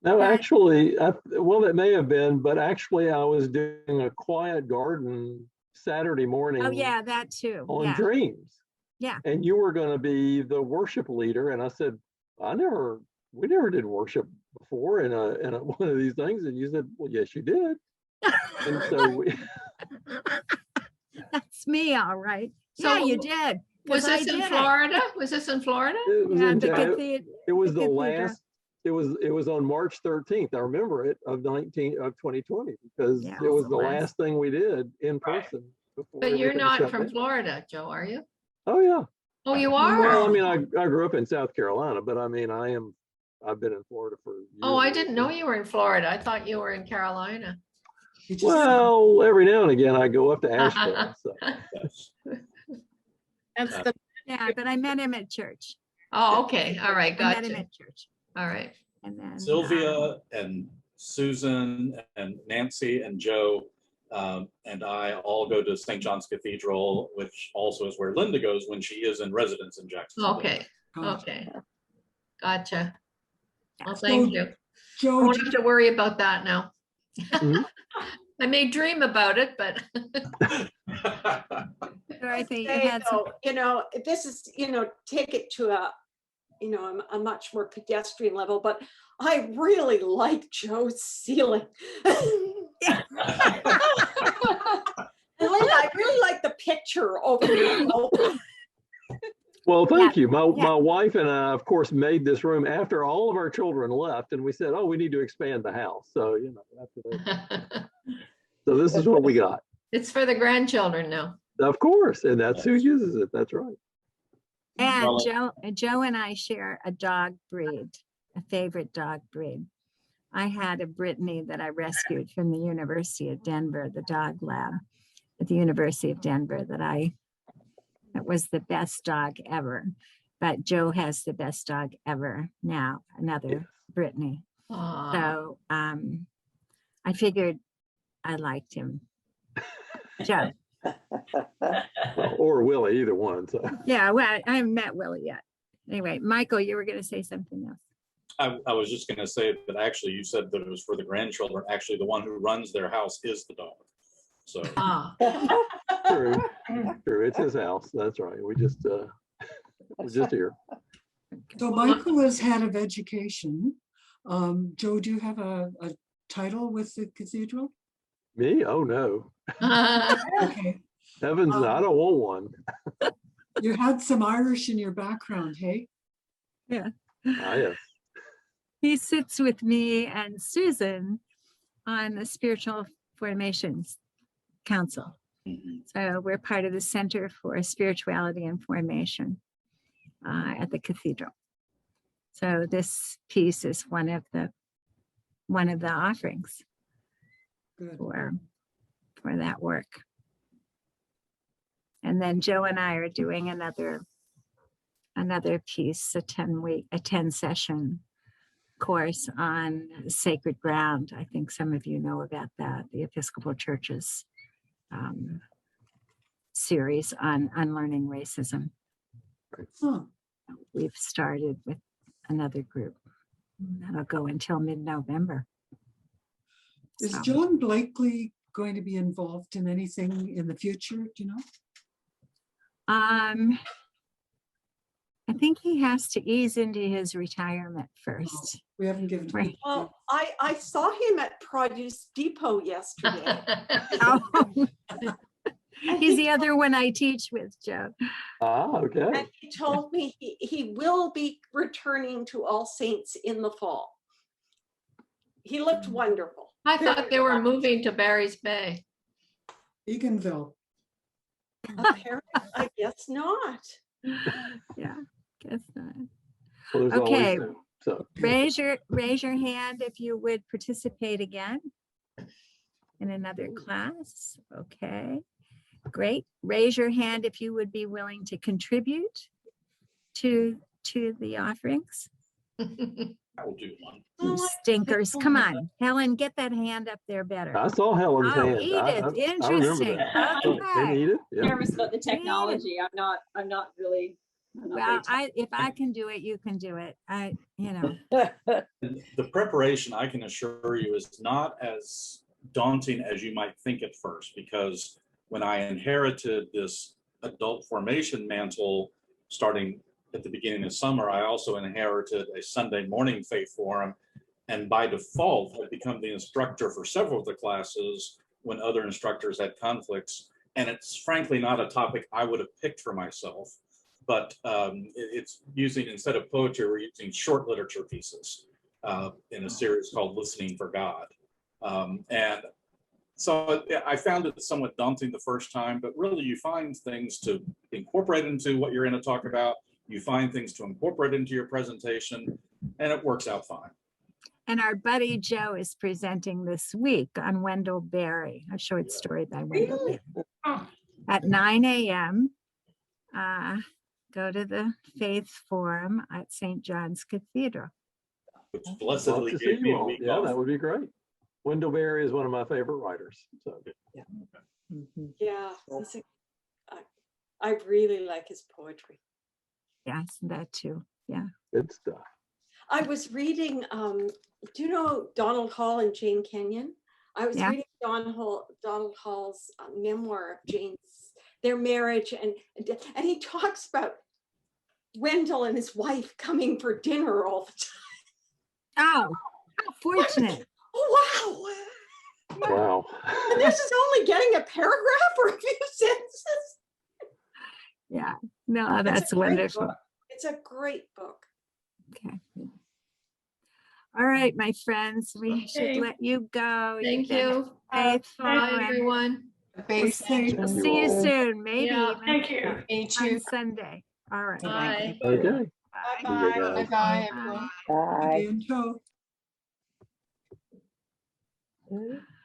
No, actually, well, it may have been, but actually I was doing a quiet garden Saturday morning.
Oh yeah, that too.
On Dreams.
Yeah.
And you were going to be the worship leader. And I said, we never did worship before in one of these things. And you said, well, yes, you did. And so
that's me, all right.
So
yeah, you did.
Was this in Florida? Was this in Florida?
It was it was the last. It was on March 13th. I remember it of 2020 because it was the last thing we did in person. Before
but you're not from
down.
Florida, Joe, are you?
Oh yeah.
Oh, you are?
Well, I mean, I grew up in South Carolina, but I mean, I've been in Florida for years.
Oh, I didn't know you were in Florida. I thought you were in Carolina.
Well, every now and again I go up to Asheville. So.
Yeah, but I met him at church.
Oh, okay. All right. Gotcha.
I met him at church.
All right.
And then
Sylvia and Susan and Nancy and Joe and I all go to St. John's Cathedral, which also is where Linda goes when she is in residence in Jacksonville.
Okay. Okay. Gotcha. Well,
So,
thank you.
Joe,
I don't have to worry about that now.
Mhm.
I
may dream about it, but
Dorothy, you
Say,
had some,
though, this is, take it to a much more pedestrian level, but I really like Joe's ceiling. And Linda, I really like the picture over there.
Well, thank you. My wife and I, of course, made this room after all of our children left, and we said, "Oh, we need to expand the house." So so this is what we got.
It's for the grandchildren now.
Of course, and that's who uses it. That's right.
and Joe and I share a dog breed, a favorite dog breed. I had a Brittany that I rescued from the University of Denver, the dog lab at the University of Denver that was the best dog ever. But Joe has the best dog ever now, another Brittany.
Aw.
So I figured I liked him. Joe.
Well, or Willie, either one. So
Yeah, well, I haven't met Willie yet. Anyway, Michael, you were going to say something else.
I was just going to say that actually you said that it was for the grandchildren. Actually, the one who runs their house is the dog. So
Ah.
true, true. It's his house. That's right. We're just here.
So Michael is head of education. Joe, do you have a title with the cathedral?
Me? Oh no.
Okay.
Heavens, no, I don't want one.
You had some Irish in your background, hey?
Yeah.
Ah, yes.
He sits with me and Susan on the Spiritual Formations Council. So we're part of the Center for Spirituality and Formation at the cathedral. So this piece is one of the offerings
Good.
for that work. And then Joe and I are doing another piece, a 10-session course on sacred ground. I think some of you know about that, the Episcopal Church's series on unlearning racism.
Huh.
We've started with another group. That'll go until mid-November.
Is
So,
John Blakely going to be involved in anything in the future? Do you know?
I think he has to ease into his retirement first.
We haven't given.
Right.
Well, I saw him at Produce Depot yesterday.
Oh. He's the other one I teach with, Joe.
Ah, okay.
And he told me he will be returning to All Saints in the fall. He looked wonderful.
I thought they were moving to Barry's Bay.
Eganville.
Apparently, I guess not.
Yeah, guess not.
Well, there's
Okay.
always so
Raise your hand if you would participate again in another class. Okay, great. Raise your hand if you would be willing to contribute to the offerings.
I will do one.
You stinkers, come on, Helen, get that hand up there better.
I saw Helen's
Oh,
hand.
Edith,
I remember
interesting.
that.
Okay.
And Edith, yeah.
Nervous about the technology. I'm not really. I'm not
Well,
very
if I can do it, you can do it.
The preparation, I can assure you, is not as daunting as you might think at first, because when I inherited this adult formation mantle starting at the beginning of summer, I also inherited a Sunday morning faith forum, and by default had become the instructor for several of the classes when other instructors had conflicts. And it's frankly not a topic I would have picked for myself, but it's using, instead of poetry, we're using short literature pieces in a series called Listening for God. And so I found it somewhat daunting the first time, but really you find things to incorporate into what you're going to talk about. You find things to incorporate into your presentation, and it works out fine.
And our buddy Joe is presenting this week on Wendell Berry, a short story by Wendell Berry. At 9 a.m. Go to the Faith Forum at St. John's Cathedral.
Which
Love
blessedly
to see
gave me
you
a
all.
week
Yeah,
off.
that would be great. Wendell Berry is one of my favorite writers. So
Yeah, I really like his poetry.
Yes, that too. Yeah.
good stuff.
I was reading, do you know Donald Hall and Jane Kenyon? I was
Yeah.
reading Donald Hall's memoir of their marriage, and he talks about Wendell and his wife coming for dinner all the time.
Oh, how fortunate.
Oh, wow.
Wow.
And this is only getting a paragraph or a few sentences.
Yeah. No,
It's
that's
a great
wonderful.
book. It's a great book.
Okay. All right, my friends, we should
Okay.
let you go.
Thank
You've been
you.
faithful,
Bye,
and
everyone.
we'll see
Thank you
you
all.
soon, maybe
Yeah,
even
Thank you.
on Sunday. All right.
Bye.
Okay.
Bye.
See you guys.
Bye-bye, everyone.
Bye.
And Joe.
Mm.